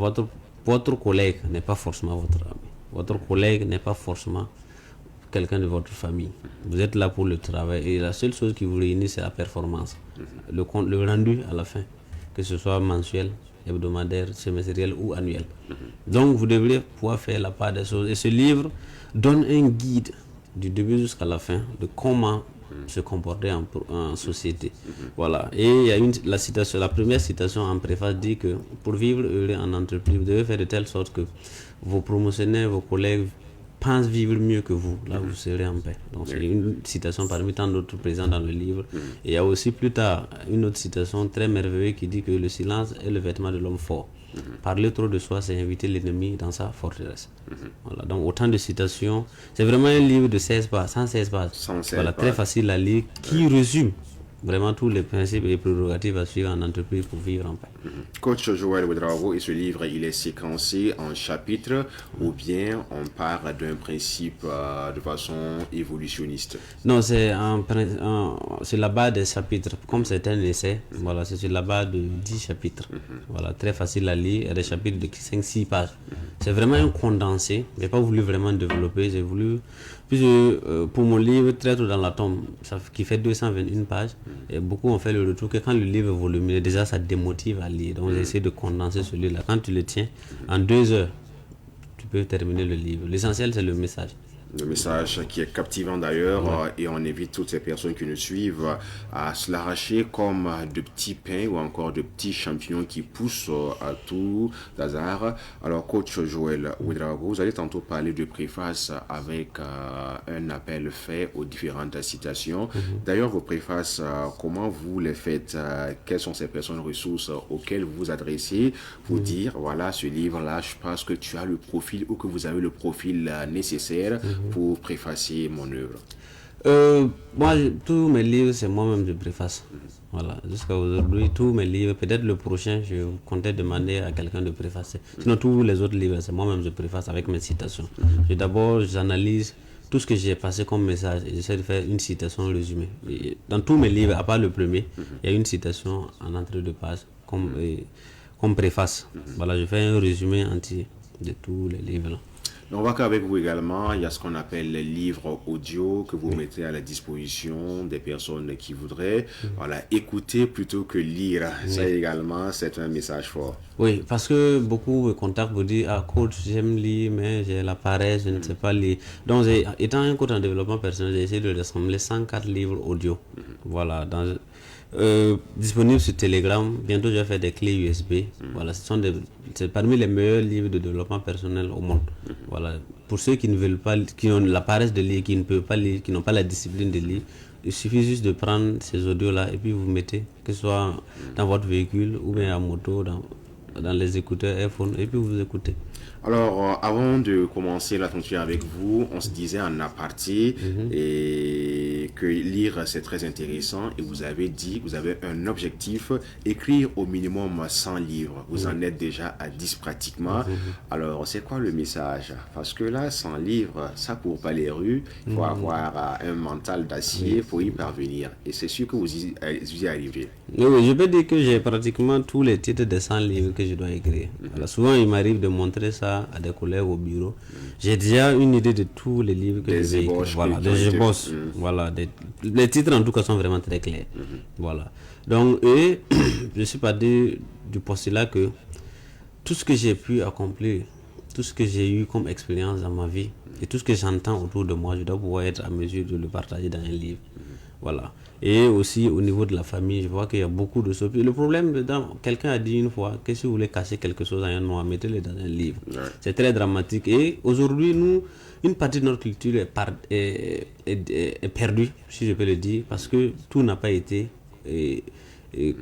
Votre collègue n'est pas forcément votre ami. Votre collègue n'est pas forcément quelqu'un de votre famille. Vous êtes là pour le travail et la seule chose qui vous réunit, c'est la performance. Le rendu à la fin, que ce soit mensuel, hebdomadaire, semestriel ou annuel. Donc vous devriez pouvoir faire la part des choses. Et ce livre donne un guide du début jusqu'à la fin de comment se comporter en société. Voilà. Et il y a la première citation en préface dit que pour vivre heureux en entreprise, vous devez faire de telle sorte que vos promotionnaires, vos collègues pensent vivre mieux que vous, là vous serez en paix. Donc c'est une citation parmi tant d'autres présents dans le livre. Et il y a aussi plus tard une autre citation très merveilleuse qui dit que le silence est le vêtement de l'homme fort. Parler trop de soi, c'est inviter l'ennemi dans sa forteresse. Voilà, donc autant de citations. C'est vraiment un livre de 116 pages. Voilà, très facile à lire, qui résume vraiment tous les principes et prérogatives à suivre en entreprise pour vivre en paix. Coach Joël Ouedraogo, et ce livre, il est séquencé en chapitres ou bien on part d'un principe de façon évolutionniste? Non, c'est la base des chapitres. Comme c'est un essai, voilà, c'est sur la base de 10 chapitres. Voilà, très facile à lire, et des chapitres de 5-6 pages. C'est vraiment un condensé. Je n'ai pas voulu vraiment développer, j'ai voulu... pour mon livre, Traître dans la tombe, qui fait 221 pages, et beaucoup ont fait le retour que quand le livre est volumineux, déjà ça démotive à lire. Donc j'ai essayé de condenser celui-là. Quand tu le tiens, en 2 heures, tu peux terminer le livre. L'essentiel, c'est le message. Le message qui est captivant d'ailleurs, et on évite toutes ces personnes qui nous suivent à se l'arracher comme de petits pains ou encore de petits champignons qui poussent à tout hasard. Alors coach Joël Ouedraogo, vous allez tantôt parler de préface avec un appel fait aux différentes citations. D'ailleurs vos préfaces, comment vous les faites? Quelles sont ces personnes ressources auxquelles vous vous adressez pour dire voilà, ce livre-là, je pense que tu as le profil ou que vous avez le profil nécessaire pour préfacer mon œuvre? Moi, tous mes livres, c'est moi-même je préface. Voilà, jusqu'à aujourd'hui, tous mes livres, peut-être le prochain, je comptais demander à quelqu'un de préfacer. Sinon, tous les autres livres, c'est moi-même je préface avec mes citations. D'abord, j'analyse tout ce que j'ai passé comme message et j'essaie de faire une citation résumée. Et dans tous mes livres, à part le premier, il y a une citation en entrée de page comme préface. Voilà, je fais un résumé entier de tous les livres-là. On voit qu'avec vous également, il y a ce qu'on appelle les livres audio que vous mettez à la disposition des personnes qui voudraient écouter plutôt que lire. Ça également, c'est un message fort. Oui, parce que beaucoup me contactent pour dire coach, j'aime lire, mais j'ai la paresse, je ne sais pas lire. Donc, étant un coach en développement personnel, j'ai essayé de rassembler 104 livres audio. Voilà, disponible sur Telegram. Bientôt, je vais faire des clés USB. Voilà, c'est parmi les meilleurs livres de développement personnel au monde. Voilà, pour ceux qui ne veulent pas, qui ont la paresse de lire, qui ne peuvent pas lire, qui n'ont pas la discipline de lire, il suffit juste de prendre ces audios-là et puis vous mettez, que ce soit dans votre véhicule ou bien à moto, dans les écouteurs, iPhone, et puis vous écoutez. Alors, avant de commencer l'entretien avec vous, on se disait en aparté et que lire c'est très intéressant et vous avez dit, vous avez un objectif, écrire au minimum 100 livres. Vous en êtes déjà à 10 pratiquement. Alors, c'est quoi le message? Parce que là, 100 livres, ça court pas les rues. Il faut avoir un mental d'acier pour y parvenir. Et c'est sûr que vous y arrivez. Oui, je peux dire que j'ai pratiquement tous les titres des 100 livres que je dois écrire. Alors, souvent, il m'arrive de montrer ça à des collègues au bureau. J'ai déjà une idée de tous les livres que je vais écrire. Voilà, des ébauches. Voilà, les titres en tout cas sont vraiment très clairs. Voilà. Donc, je suis parti du postulat que tout ce que j'ai pu accomplir, tout ce que j'ai eu comme expérience dans ma vie et tout ce que j'entends autour de moi, je dois pouvoir être à mesure de le partager dans un livre. Voilà. Et aussi au niveau de la famille, je vois qu'il y a beaucoup de choses. Le problème dedans, quelqu'un a dit une fois que si vous voulez cacher quelque chose à un noir, mettez-le dans un livre. C'est très dramatique. Et aujourd'hui, nous, une partie de notre culture est perdue, si je peux le dire, parce que tout n'a pas été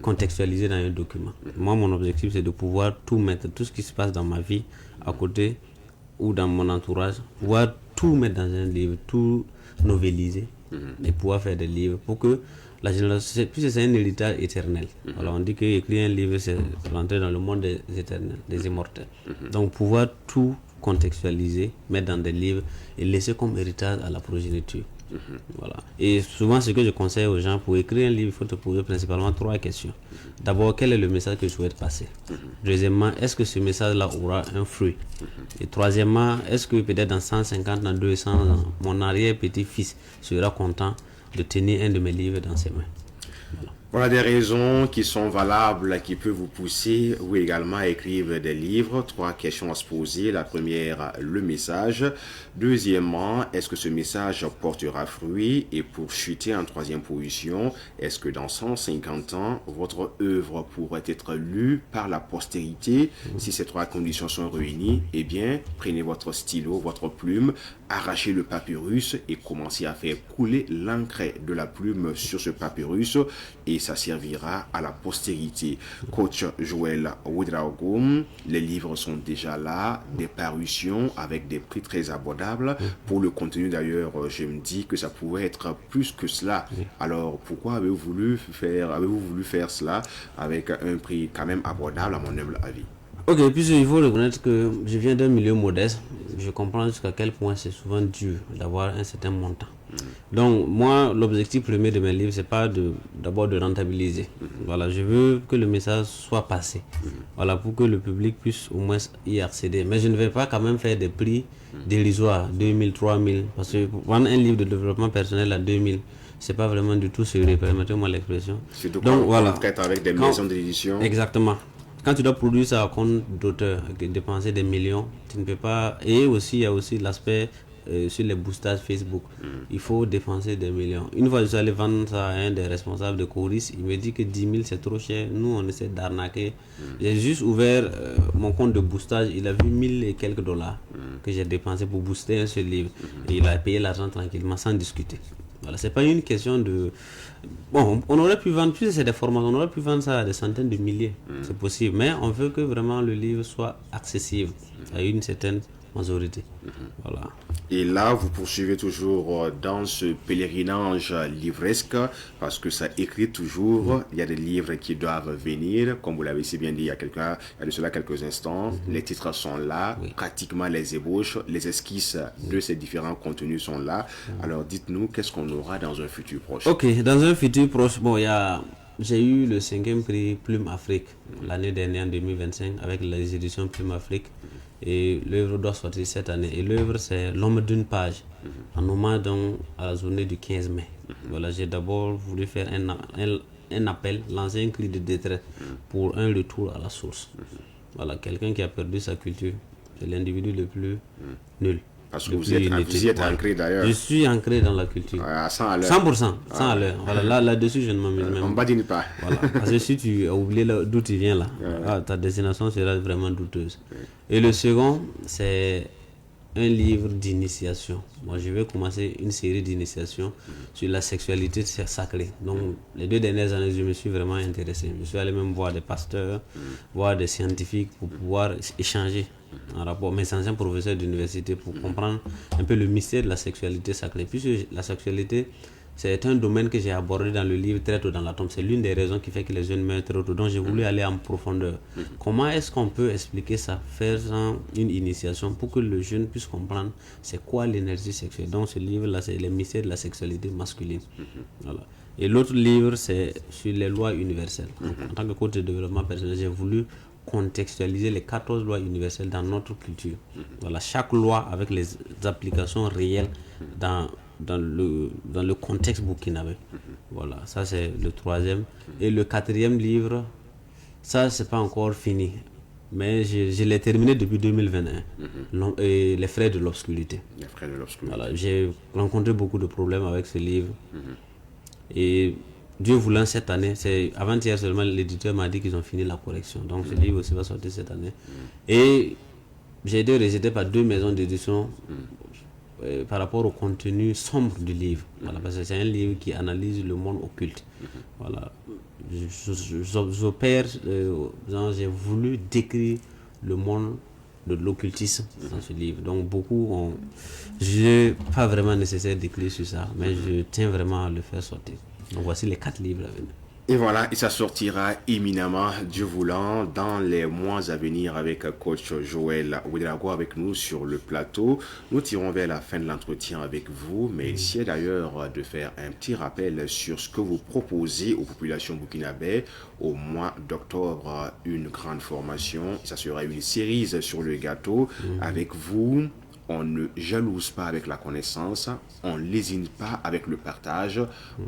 contextualisé dans un document. Moi, mon objectif, c'est de pouvoir tout mettre, tout ce qui se passe dans ma vie, à côté, ou dans mon entourage, pouvoir tout mettre dans un livre, tout novéliser et pouvoir faire des livres pour que la génération, puisque c'est un héritage éternel. Alors on dit qu'écrire un livre, c'est rentrer dans le monde des éternels, des immortels. Donc pouvoir tout contextualiser, mettre dans des livres et laisser comme héritage à la progéniture. Voilà. Et souvent, ce que je conseille aux gens, pour écrire un livre, il faut te poser principalement 3 questions. D'abord, quel est le message que je souhaite passer? Deuxièmement, est-ce que ce message-là aura un fruit? Et troisièmement, est-ce que peut-être dans 150, dans 200 ans, mon arrière-petit-fils sera content de tenir un de mes livres dans ses mains? Voilà des raisons qui sont valables, qui peuvent vous pousser ou également à écrire des livres. 3 questions à se poser. La première, le message. Deuxièmement, est-ce que ce message portera fruit? Et pour chuter en 3e position, est-ce que dans 150 ans, votre œuvre pourrait être lue par la postérité? Si ces 3 conditions sont réunies, eh bien, prenez votre stylo, votre plume, arrachez le papyrus et commencez à faire couler l'encre de la plume sur ce papyrus et ça servira à la postérité. Coach Joël Ouedraogo, les livres sont déjà là, des parutions avec des prix très abordables. Pour le contenu d'ailleurs, je me dis que ça pourrait être plus que cela. Alors pourquoi avez-vous voulu faire cela avec un prix quand même abordable à mon humble avis? Ok, puisqu'il faut reconnaître que je viens d'un milieu modeste, je comprends jusqu'à quel point c'est souvent dur d'avoir un certain montant. Donc moi, l'objectif premier de mes livres, c'est pas d'abord de rentabiliser. Voilà, je veux que le message soit passé. Voilà, pour que le public puisse au moins y accéder. Mais je ne vais pas quand même faire des prix dérisoires, 2000, 3000, parce que pour vendre un livre de développement personnel à 2000, c'est pas vraiment du tout sérieux, permettez-moi l'expression. Donc voilà, traite avec des maisons d'édition. Exactement. Quand tu dois produire ça à compte d'auteur, dépenser des millions, tu ne peux pas. Et aussi, il y a aussi l'aspect sur les boostages Facebook. Il faut dépenser des millions. Une fois, je suis allé vendre ça à un des responsables de Coris. Il me dit que 10 000 c'est trop cher. Nous, on essaie d'arnaquer. J'ai juste ouvert mon compte de boostage. Il a vu 1000 et quelques dollars que j'ai dépensé pour booster un seul livre. Et il a payé l'argent tranquillement sans discuter. Voilà, c'est pas une question de. Bon, on aurait pu vendre, plus c'est des formations, on aurait pu vendre ça à des centaines de milliers. C'est possible, mais on veut que vraiment le livre soit accessible à une certaine majorité. Voilà. Et là, vous poursuivez toujours dans ce pèlerinage livresque parce que ça écrit toujours. Il y a des livres qui doivent venir, comme vous l'avez si bien dit il y a de cela quelques instants. Les titres sont là, pratiquement les ébauches, les esquisses de ces différents contenus sont là. Alors dites-nous, qu'est-ce qu'on aura dans un futur proche? Ok, dans un futur proche, bon, j'ai eu le 5e prix Plume Afrique l'année dernière, en 2025, avec les éditions Plume Afrique. Et l'œuvre doit sortir cette année. Et l'œuvre, c'est L'homme d'une page, en hommage donc à la journée du 15 mai. Voilà, j'ai d'abord voulu faire un appel, lancer un cri de détresse pour un retour à la source. Voilà, quelqu'un qui a perdu sa culture, c'est l'individu le plus nul. Parce que vous y êtes ancré d'ailleurs. Je suis ancré dans la culture. À 100 à l'heure. 100%, 100 à l'heure. Voilà, là-dessus, je ne m'amuse même pas. On ne badine pas. Voilà. Parce que si tu as oublié d'où tu viens là, ta destination sera vraiment douteuse. Et le second, c'est un livre d'initiation. Moi, je vais commencer une série d'initiations sur la sexualité sacrée. Donc, les 2 dernières années, je me suis vraiment intéressé. Je suis allé même voir des pasteurs, voir des scientifiques pour pouvoir échanger en rapport, mes anciens professeurs d'université, pour comprendre un peu le mystère de la sexualité sacrée. Puisque la sexualité, c'est un domaine que j'ai abordé dans le livre très tôt dans la tombe. C'est l'une des raisons qui fait que les jeunes meurent très tôt. Donc j'ai voulu aller en profondeur. Comment est-ce qu'on peut expliquer ça, faire une initiation pour que le jeune puisse comprendre c'est quoi l'énergie sexuelle. Donc ce livre-là, c'est les mystères de la sexualité masculine. Voilà. Et l'autre livre, c'est sur les lois universelles. En tant que coach de développement personnel, j'ai voulu contextualiser les 14 lois universelles dans notre culture. Voilà, chaque loi avec les applications réelles dans le contexte burkinabé. Voilà, ça c'est le 3e. Et le 4e livre, ça c'est pas encore fini, mais je l'ai terminé depuis 2021. Les frères de l'obscurité. Les frères de l'obscurité. Voilà, j'ai rencontré beaucoup de problèmes avec ce livre. Et Dieu voulant, cette année, c'est avant-hier seulement, l'éditeur m'a dit qu'ils ont fini la correction. Donc ce livre aussi va sortir cette année. Et j'ai été rejeté par 2 maisons d'édition par rapport au contenu sombre du livre. Voilà, parce que c'est un livre qui analyse le monde occulte. Voilà. J'opère, j'ai voulu décrire le monde de l'occultisme dans ce livre. Donc beaucoup ont... Je n'ai pas vraiment nécessaire d'écrire sur ça, mais je tiens vraiment à le faire sortir. Donc voici les 4 livres à venir. Et voilà, et ça sortira éminemment, Dieu voulant, dans les mois à venir avec coach Joël Ouedraogo avec nous sur le plateau. Nous tirons vers la fin de l'entretien avec vous, mais il s'agit d'ailleurs de faire un petit rappel sur ce que vous proposez aux populations burkinabè au mois d'octobre, une grande formation. Ça sera une série sur le gâteau avec vous. On ne jalouse pas avec la connaissance, on ne lésine pas avec le partage,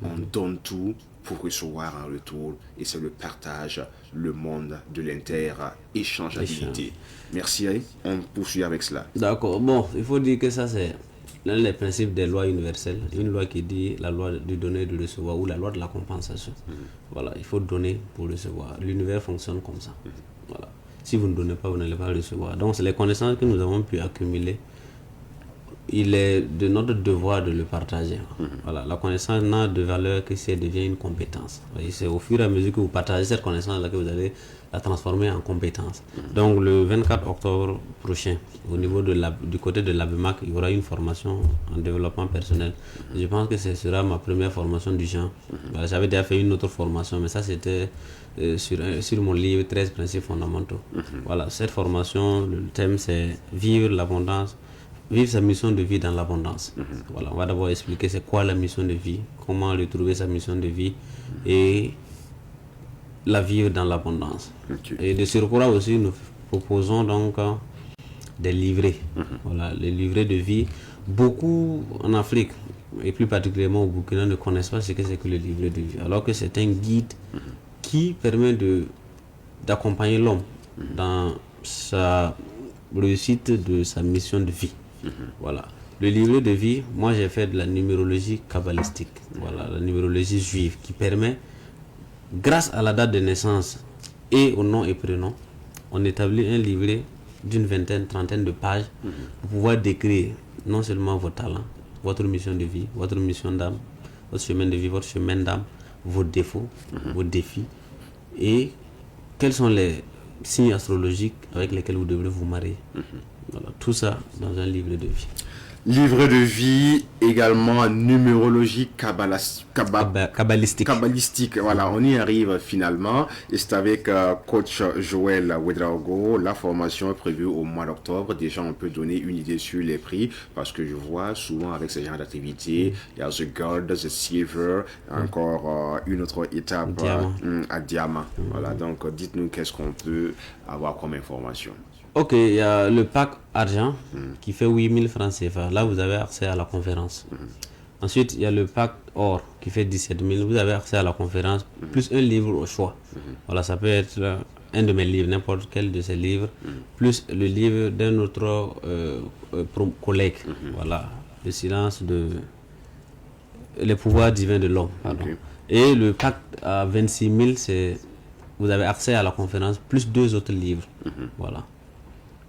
on donne tout pour recevoir un retour. Et c'est le partage, le monde de l'inter-échangeabilité. Merci, on poursuit avec cela. D'accord, bon, il faut dire que ça c'est l'un des principes des lois universelles. Une loi qui dit la loi du donner et du recevoir ou la loi de la compensation. Voilà, il faut donner pour recevoir. L'univers fonctionne comme ça. Voilà. Si vous ne donnez pas, vous n'allez pas recevoir. Donc c'est les connaissances que nous avons pu accumuler. Il est de notre devoir de le partager. Voilà, la connaissance n'a de valeur que si elle devient une compétence. C'est au fur et à mesure que vous partagez cette connaissance-là que vous allez la transformer en compétence. Donc le 24 octobre prochain, au niveau du côté de l'ABEMAC, il y aura une formation en développement personnel. Je pense que ce sera ma première formation du genre. Voilà, j'avais déjà fait une autre formation, mais ça c'était sur mon livre 13 principes fondamentaux. Voilà, cette formation, le thème c'est vivre l'abondance. Vivre sa mission de vie dans l'abondance. Voilà, on va d'abord expliquer c'est quoi la mission de vie, comment retrouver sa mission de vie et la vivre dans l'abondance. Et de surcroît aussi, nous proposons donc des livrets. Voilà, les livrets de vie. Beaucoup en Afrique, et plus particulièrement au Burkina, ne connaissent pas ce que c'est que le livret de vie. Alors que c'est un guide qui permet d'accompagner l'homme dans sa réussite de sa mission de vie. Voilà. Le livret de vie, moi j'ai fait de la numérologie kabbalistique, voilà, la numérologie juive qui permet, grâce à la date de naissance et au nom et prénom, on établit un livret d'une vingtaine, trentaine de pages pour pouvoir décrire non seulement vos talents, votre mission de vie, votre mission d'âme, votre chemin de vie, votre chemin d'âme, vos défauts, vos défis et quels sont les signes astrologiques avec lesquels vous devrez vous marier. Voilà, tout ça dans un livre de vie. Livre de vie, également numérologie kabbalistique. Voilà, on y arrive finalement. Et c'est avec coach Joël Ouedraogo. La formation est prévue au mois d'octobre. Déjà, on peut donner une idée sur les prix parce que je vois souvent avec ce genre d'activité, il y a the gold, the silver, encore une autre étape à diamant. Voilà, donc dites-nous qu'est-ce qu'on peut avoir comme information. Ok, il y a le pack argent qui fait 8000 francs CFA. Là, vous avez accès à la conférence. Ensuite, il y a le pack or qui fait 17 000. Vous avez accès à la conférence, plus un livre au choix. Voilà, ça peut être un de mes livres, n'importe quel de ces livres, plus le livre d'un autre collègue. Voilà, le silence de... Les pouvoirs divins de l'homme. Et le pack à 26 000, c'est... Vous avez accès à la conférence, plus 2 autres livres. Voilà.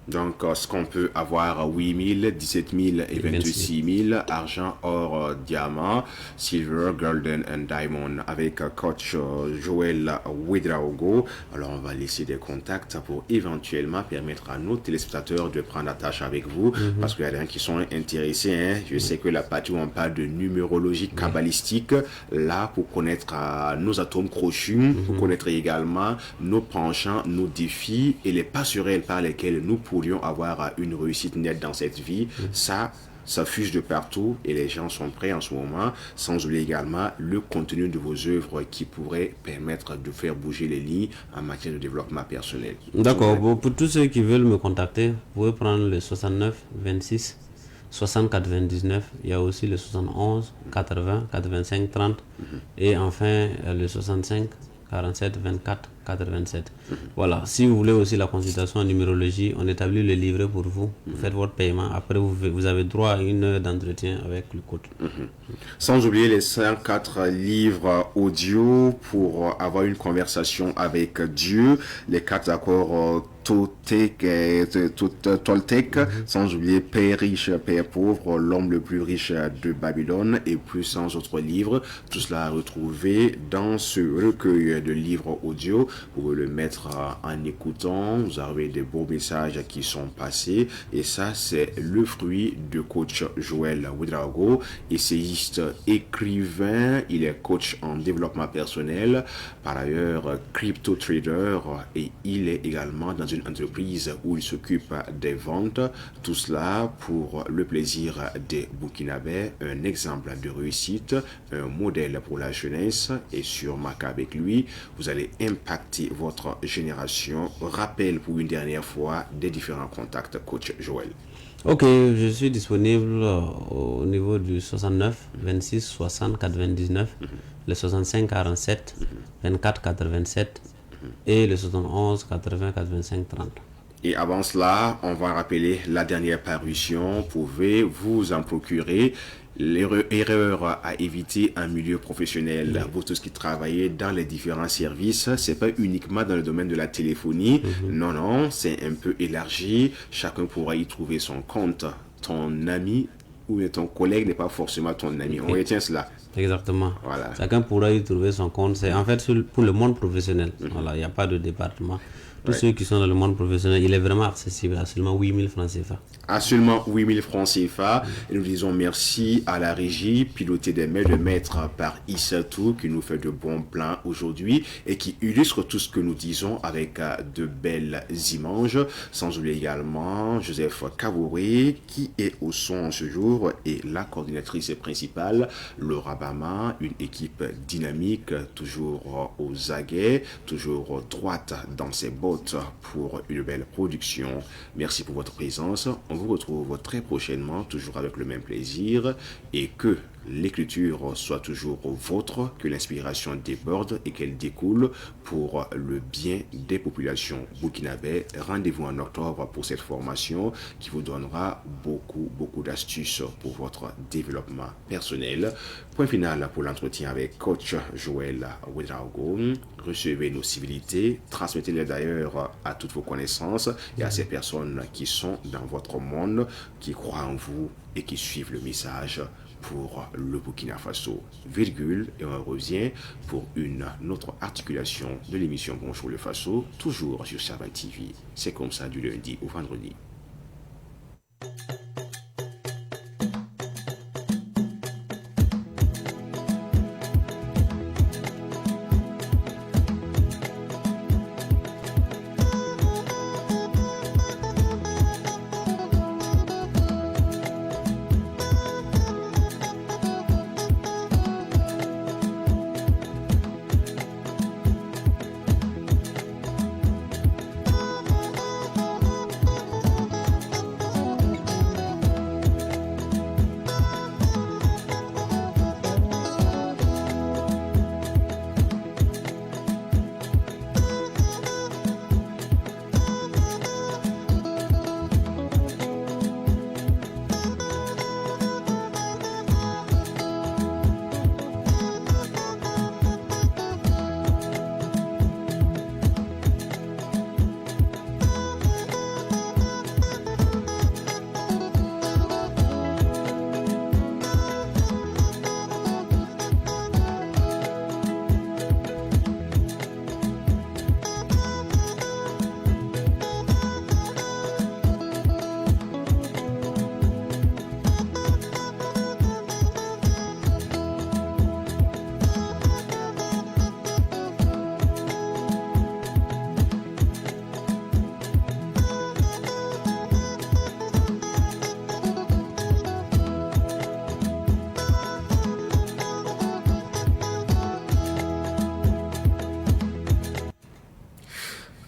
Donc, ce qu'on peut avoir 8 000, 17 000 et 26 000, argent, or, diamant, silver, golden and diamond, avec coach Joël Ouedraogo. Alors, on va laisser des contacts pour éventuellement permettre à nos téléspectateurs de prendre attache avec vous, parce qu'il y a des gens qui sont intéressés. Je sais que la partie où on parle de numérologie kabbalistique, là, pour connaître nos atomes crochus, pour connaître également nos penchants, nos défis et les passerelles par lesquelles nous pourrions avoir une réussite nette dans cette vie. Ça fuse de partout et les gens sont prêts en ce moment, sans oublier également le contenu de vos œuvres qui pourrait permettre de faire bouger les lignes en matière de développement personnel. D'accord, bon, pour tous ceux qui veulent me contacter, vous pouvez prendre le 69 26 60 99, il y a aussi le 71 80 85 30 et enfin le 65 47 24 87. Voilà, si vous voulez aussi la consultation en numérologie, on établit le livret pour vous. Vous faites votre paiement. Après, vous avez droit à 1 heure d'entretien avec le coach. Sans oublier les 104 livres audio pour avoir une conversation avec Dieu, les 4 accords Toltec, sans oublier Père riche, Père pauvre, L'homme le plus riche de Babylone et plusieurs autres livres. Tout cela retrouvé dans ce recueil de livres audio. Vous pouvez le mettre en écoutant. Vous avez des beaux messages qui sont passés. Et ça, c'est le fruit de coach Joël Ouedraogo, essayiste, écrivain. Il est coach en développement personnel. Par ailleurs, crypto trader et il est également dans une entreprise où il s'occupe des ventes, tout cela pour le plaisir des Burkinabés, un exemple de réussite, un modèle pour la jeunesse et sûrement qu'avec lui, vous allez impacter votre génération. Rappel pour une dernière fois des différents contacts, coach Joël. Ok, je suis disponible au niveau du 69 26 60 99, le 65 47 24 87 et le 71 80 85 30. Et avant cela, on va rappeler la dernière parution. Pouvez-vous en procurer? L'erreur à éviter en milieu professionnel. Vous tous qui travaillez dans les différents services, c'est pas uniquement dans le domaine de la téléphonie. Non, c'est un peu élargi. Chacun pourra y trouver son compte. Ton ami ou ton collègue n'est pas forcément ton ami. On retient cela. Exactement. Voilà. Chacun pourra y trouver son compte. C'est en fait pour le monde professionnel. Voilà, il n'y a pas de département. Tous ceux qui sont dans le monde professionnel, il est vraiment accessible à seulement 8 000 francs CFA. À seulement 8 000 francs CFA. Et nous disons merci à la régie, pilotée des mains de maître par Issatou, qui nous fait de bons plans aujourd'hui et qui illustre tout ce que nous disons avec de belles images. Sans oublier également Joseph Kabouré, qui est au son ce jour, et la coordinatrice principale, Laura Bama, une équipe dynamique, toujours aux aguets, toujours droite dans ses bottes pour une belle production. Merci pour votre présence. On vous retrouve très prochainement, toujours avec le même plaisir, et que l'écriture soit toujours vôtre, que l'inspiration déborde et qu'elle découle pour le bien des populations burkinabées. Rendez-vous en octobre pour cette formation qui vous donnera beaucoup d'astuces pour votre développement personnel. Point final pour l'entretien avec coach Joël Ouedraogo. Recevez nos civilités, transmettez-les d'ailleurs à toutes vos connaissances et à ces personnes qui sont dans votre monde, qui croient en vous et qui suivent le message pour le Burkina Faso. Virgule, et on revient pour une autre articulation de l'émission Bonjour le Faso, toujours sur Servant TV. C'est comme ça du lundi au vendredi.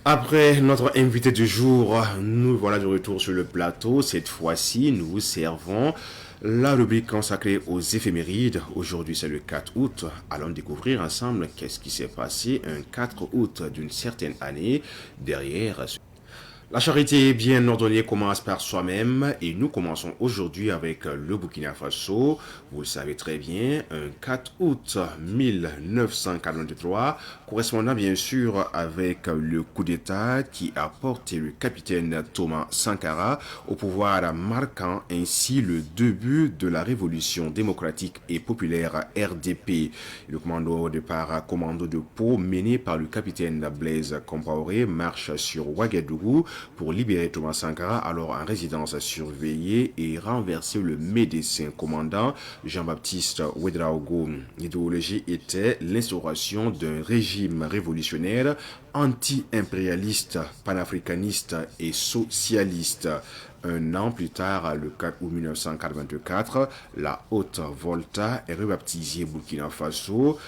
Après notre invité du jour, nous voilà de retour sur le plateau. Cette fois-ci, nous vous servons la rubrique consacrée aux éphémérides. Aujourd'hui, c'est le 4 août. Allons découvrir ensemble qu'est-ce qui s'est passé un 4 août d'une certaine année derrière. La charité bien ordonnée commence par soi-même et nous commençons aujourd'hui avec le Burkina Faso. Vous le savez très bien, un 4 août 1943, correspondant bien sûr avec le coup d'État qui a porté le capitaine Thomas Sankara au pouvoir, marquant ainsi le début de la révolution démocratique et populaire RDP. Le commando de commando de Pau mené par le capitaine Blaise Compaoré marche sur Ouagadougou pour libérer Thomas Sankara, alors en résidence surveillée, et renverser le médecin commandant Jean-Baptiste Ouedraogo. L'idéologie était l'instauration d'un régime révolutionnaire anti-impérialiste, panafricaniste et socialiste. Un an plus tard, le 4 août 1984, la Haute-Volta est rebaptisée Burkina Faso.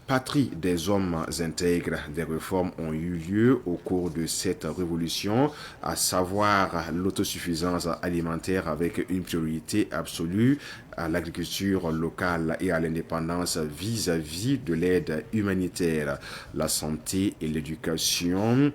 Patrie des hommes intègres, des réformes ont eu lieu au cours de cette révolution, à savoir l'autosuffisance alimentaire avec une priorité absolue à l'agriculture locale et à l'indépendance vis-à-vis de l'aide humanitaire, la santé et l'éducation,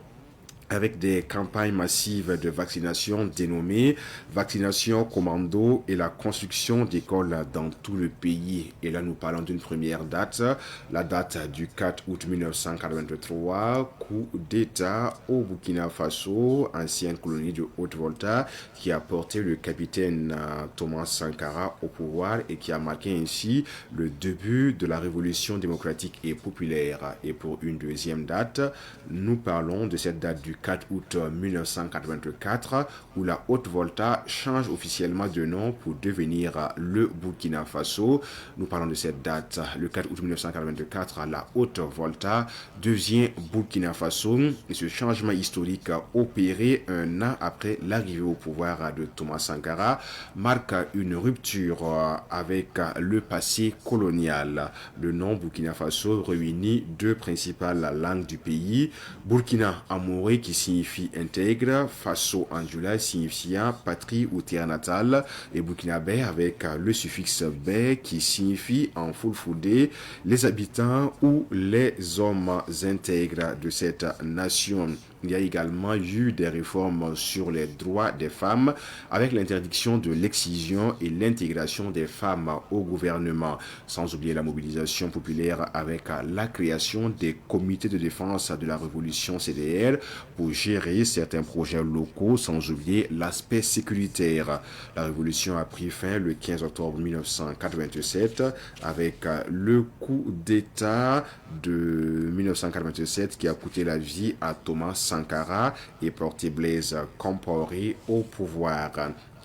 avec des campagnes massives de vaccination dénommées vaccination commando et la construction d'écoles dans tout le pays. Et là, nous parlons d'une première date, la date du 4 août 1983, coup d'État au Burkina Faso, ancienne colonie de Haute-Volta, qui a porté le capitaine Thomas Sankara au pouvoir et qui a marqué ainsi le début de la révolution démocratique et populaire. Et pour une deuxième date, nous parlons de cette date du 4 août 1984, où la Haute-Volta change officiellement de nom pour devenir le Burkina Faso. Nous parlons de cette date, le 4 août 1984, la Haute-Volta devient Burkina Faso. Et ce changement historique opéré un an après l'arrivée au pouvoir de Thomas Sankara marque une rupture avec le passé colonial. Le nom Burkina Faso réunit deux principales langues du pays, Burkina Amoré qui signifie intègre, Faso en Jula signifiant patrie ou terre natale, et Burkinabé avec le suffixe bé qui signifie en fulfulde les habitants ou les hommes intègres de cette nation. Il y a également eu des réformes sur les droits des femmes avec l'interdiction de l'excision et l'intégration des femmes au gouvernement, sans oublier la mobilisation populaire avec la création des comités de défense de la révolution CDR pour gérer certains projets locaux, sans oublier l'aspect sécuritaire. La révolution a pris fin le 15 octobre 1987 avec le coup d'État de 1987 qui a coûté la vie à Thomas Sankara et porté Blaise Compaoré au pouvoir.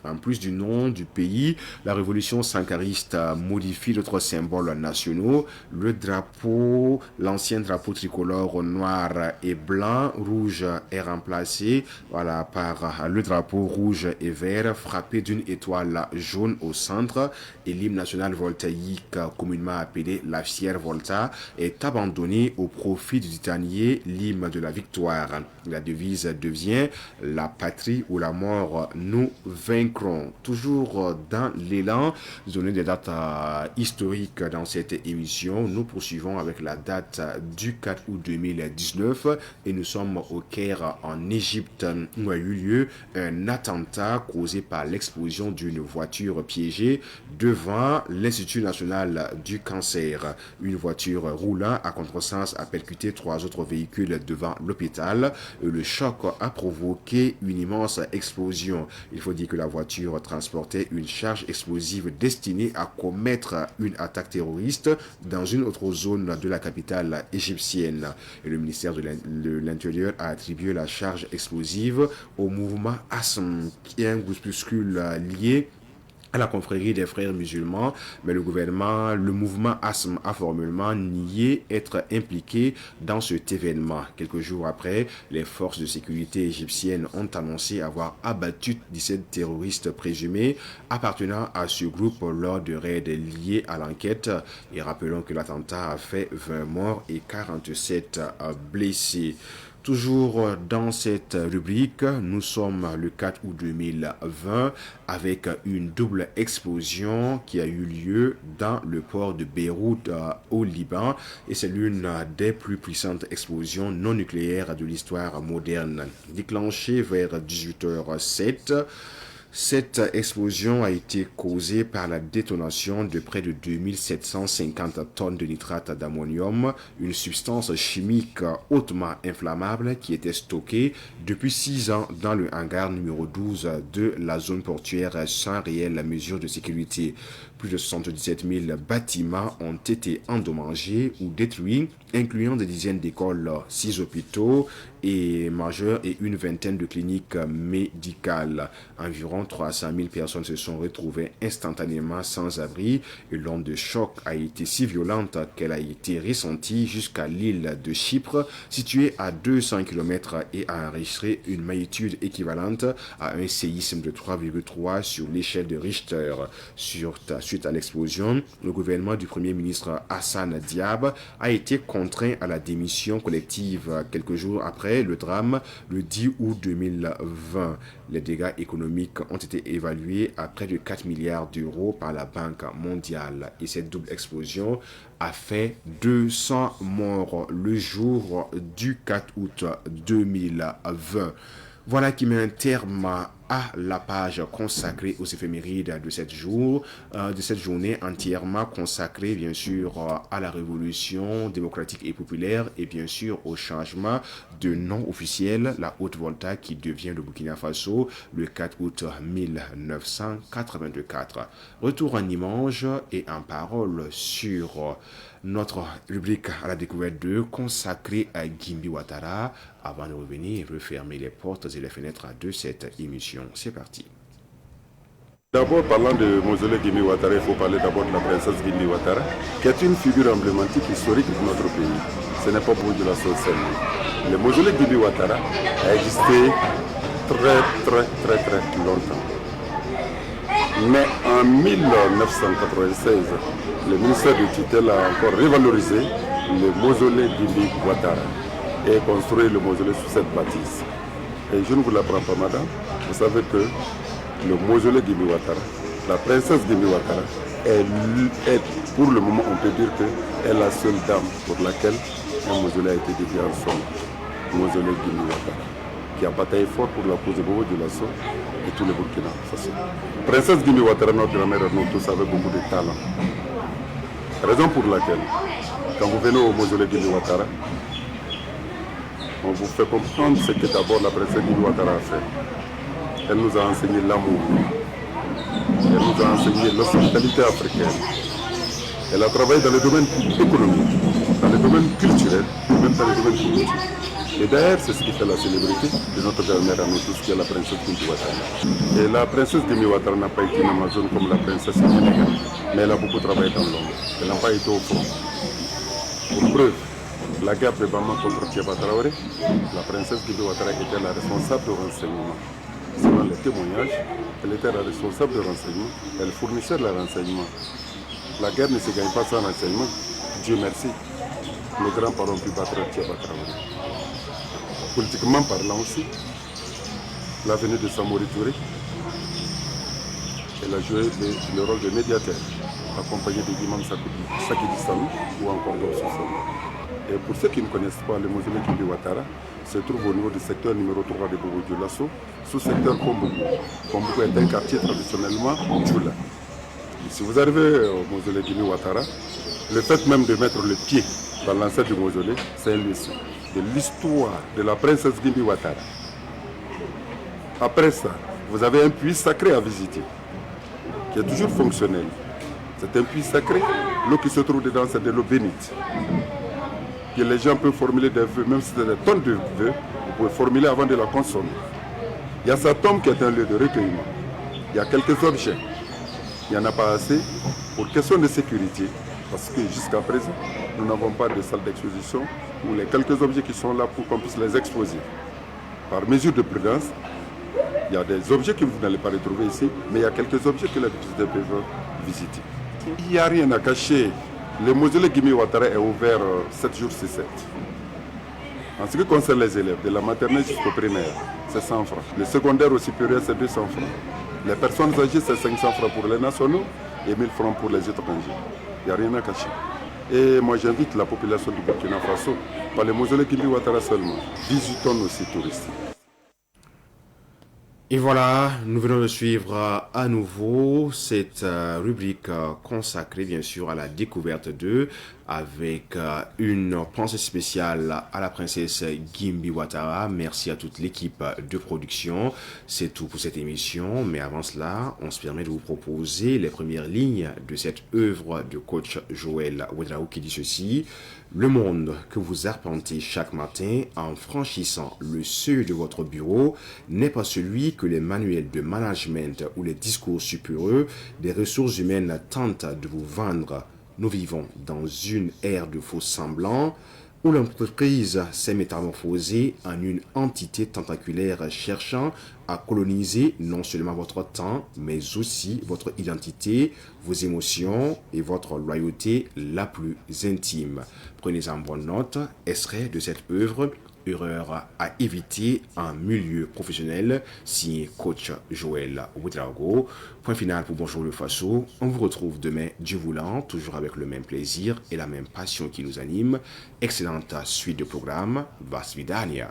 En plus du nom du pays, la révolution sankariste modifie d'autres symboles nationaux. Le drapeau, l'ancien drapeau tricolore noir et blanc, rouge est remplacé par le drapeau rouge et vert frappé d'une étoile jaune au centre, et l'hymne national voltaïque, communément appelé la Fière Volta, est abandonné au profit du titanier, l'hymne de la victoire. La devise devient la patrie ou la mort, nous vaincrons. Toujours dans l'élan de donner des dates historiques dans cette émission, nous poursuivons avec la date du 4 août 2019 et nous sommes au Caire en Égypte où a eu lieu un attentat causé par l'explosion d'une voiture piégée devant l'Institut national du cancer. Une voiture roulant à contresens a percuté 3 autres véhicules devant l'hôpital et le choc a provoqué une immense explosion. Il faut dire que la voiture transportait une charge explosive destinée à commettre une attaque terroriste dans une autre zone de la capitale égyptienne. Et le ministère de l'Intérieur a attribué la charge explosive au mouvement Hasm, qui est un groupuscule lié à la confrérie des frères musulmans, mais le mouvement ASM a formellement nié être impliqué dans cet événement. Quelques jours après, les forces de sécurité égyptiennes ont annoncé avoir abattu 17 terroristes présumés appartenant à ce groupe lors de raids liés à l'enquête. Et rappelons que l'attentat a fait 20 morts et 47 blessés. Toujours dans cette rubrique, nous sommes le 4 août 2020 avec une double explosion qui a eu lieu dans le port de Beyrouth au Liban et c'est l'une des plus puissantes explosions non nucléaires de l'histoire moderne. Déclenchée vers 18h07, cette explosion a été causée par la détonation de près de 2750 tonnes de nitrate d'ammonium, une substance chimique hautement inflammable qui était stockée depuis 6 ans dans le hangar numéro 12 de la zone portuaire sans réelle mesure de sécurité. Plus de 77 000 bâtiments ont été endommagés ou détruits, incluant des dizaines d'écoles, 6 hôpitaux et majeurs et une vingtaine de cliniques médicales. Environ 300 000 personnes se sont retrouvées instantanément sans abri et l'onde de choc a été si violente qu'elle a été ressentie jusqu'à l'île de Chypre, située à 200 km et a enregistré une magnitude équivalente à un séisme de 3,3 sur l'échelle de Richter. Suite à l'explosion, le gouvernement du Premier ministre Hassan Diab a été contraint à la démission collective quelques jours après le drame le 10 août 2020. Les dégâts économiques ont été évalués à près de 4 milliards d'euros par la Banque mondiale et cette double explosion a fait 200 morts le jour du 4 août 2020. Voilà qui met un terme à la page consacrée aux éphémérides de cette journée entièrement consacrée bien sûr à la révolution démocratique et populaire et bien sûr au changement de nom officiel, la Haute-Volta qui devient le Burkina Faso le 4 août 1984. Retour en images et en parole sur notre rubrique à la découverte de consacrée à Gimbi Ouattara. Avant de revenir et refermer les portes et les fenêtres de cette émission. C'est parti. D'abord, parlant de mausolée Gimbi Ouattara, il faut parler d'abord de la princesse Gimbi Ouattara, qui est une figure emblématique historique de notre pays. Ce n'est pas pour de la sauce. Le mausolée Gimbi Ouattara a existé très longtemps. Mais en 1996, le ministère de tutelle a encore revalorisé le mausolée Gimbi Ouattara et construit le mausolée sous cette bâtisse. Et je ne vous l'apprends pas, madame, vous savez que le mausolée Gimbi Ouattara, la princesse Gimbi Ouattara, est, pour le moment, on peut dire qu'elle est la seule dame pour laquelle un mausolée a été dédié en son mausolée Gimbi Ouattara, qui a bataillé fort pour la cause de Bobo Dioulasso et tout le Burkina Faso. Princesse Gimbi Ouattara, notre grand-mère, nous tous avec beaucoup de talent. Raison pour laquelle, quand vous venez au mausolée Gimbi Ouattara, on vous fait comprendre ce que d'abord la princesse Gimbi Ouattara a fait. Elle nous a enseigné l'amour. Elle nous a enseigné l'hospitalité africaine. Elle a travaillé dans le domaine économique, dans le domaine culturel, même dans le domaine politique. Et d'ailleurs, c'est ce qui fait la célébrité de notre grand-mère à nous tous, qui est la princesse Gimbi Ouattara. Et la princesse Gimbi Ouattara n'a pas été une Amazone comme la princesse Sénégal, mais elle a beaucoup travaillé dans l'ombre. Elle n'a pas été au front. Pour preuve, la guerre de Bama contre Thiaba Traoré, la princesse Gimbi Ouattara était la responsable de renseignement. Selon les témoignages, elle était la responsable de renseignement, elle fournissait le renseignement. La guerre ne se gagne pas sans renseignement. Dieu merci, nos grands-parents ont pu battre Thiaba Traoré. Politiquement parlant aussi, la venue de Samori Touré, elle a joué le rôle de médiateur, accompagné de l'imam Sakidi Sami ou encore d'autres. Et pour ceux qui ne connaissent pas le mausolée Gimbi Ouattara, se trouve au niveau du secteur numéro 3 de Bobo Dioulasso, sous-secteur Kombougou. Kombougou est un quartier traditionnellement Djoula. Si vous arrivez au mausolée Gimbi Ouattara, le fait même de mettre le pied dans l'enceinte du mausolée, c'est un lieu de l'histoire de la princesse Gimbi Ouattara. Après ça, vous avez un puits sacré à visiter, qui est toujours fonctionnel. C'est un puits sacré, l'eau qui se trouve dedans, c'est de l'eau bénite. Que les gens peuvent formuler des vœux, même si c'est des tonnes de vœux, vous pouvez formuler avant de la consommer. Il y a sa tombe qui est un lieu de recueillement. Il y a quelques objets. Il n'y en a pas assez pour question de sécurité, parce que jusqu'à présent, nous n'avons pas de salle d'exposition où les quelques objets qui sont là pour qu'on puisse les exposer. Par mesure de prudence, il y a des objets que vous n'allez pas retrouver ici, mais il y a quelques objets que les visiteurs peuvent visiter. Il n'y a rien à cacher. Le mausolée Gimbi Ouattara est ouvert 7 jours sur 7. En ce qui concerne les élèves, de la maternelle jusqu'au primaire, c'est 100 francs. Le secondaire au supérieur, c'est 200 francs. Les personnes âgées, c'est 500 francs pour les nationaux et 1000 francs pour les étrangers. Il n'y a rien à cacher. Et moi, j'invite la population du Burkina Faso, par le mausolée Gimbi Ouattara seulement, visitons nos sites touristiques. Et voilà, nous venons de suivre à nouveau cette rubrique consacrée bien sûr à la découverte d'eux avec une pensée spéciale à la princesse Gimbi Ouattara. Merci à toute l'équipe de production. C'est tout pour cette émission, mais avant cela, on se permet de vous proposer les premières lignes de cette œuvre de coach Joël Ouedraogo qui dit ceci: le monde que vous arpentez chaque matin en franchissant le seuil de votre bureau n'est pas celui que les manuels de management ou les discours supérieurs des ressources humaines tentent de vous vendre. Nous vivons dans une ère de faux semblants où l'entreprise s'est métamorphosée en une entité tentaculaire cherchant à coloniser non seulement votre temps, mais aussi votre identité, vos émotions et votre loyauté la plus intime. Prenez en bonne note, extrait de cette œuvre, erreur à éviter en milieu professionnel, signé coach Joël Ouedraogo. Point final pour Bonjour le Faso. On vous retrouve demain, Dieu voulant, toujours avec le même plaisir et la même passion qui nous anime. Excellente suite de programme. Vas Vidania.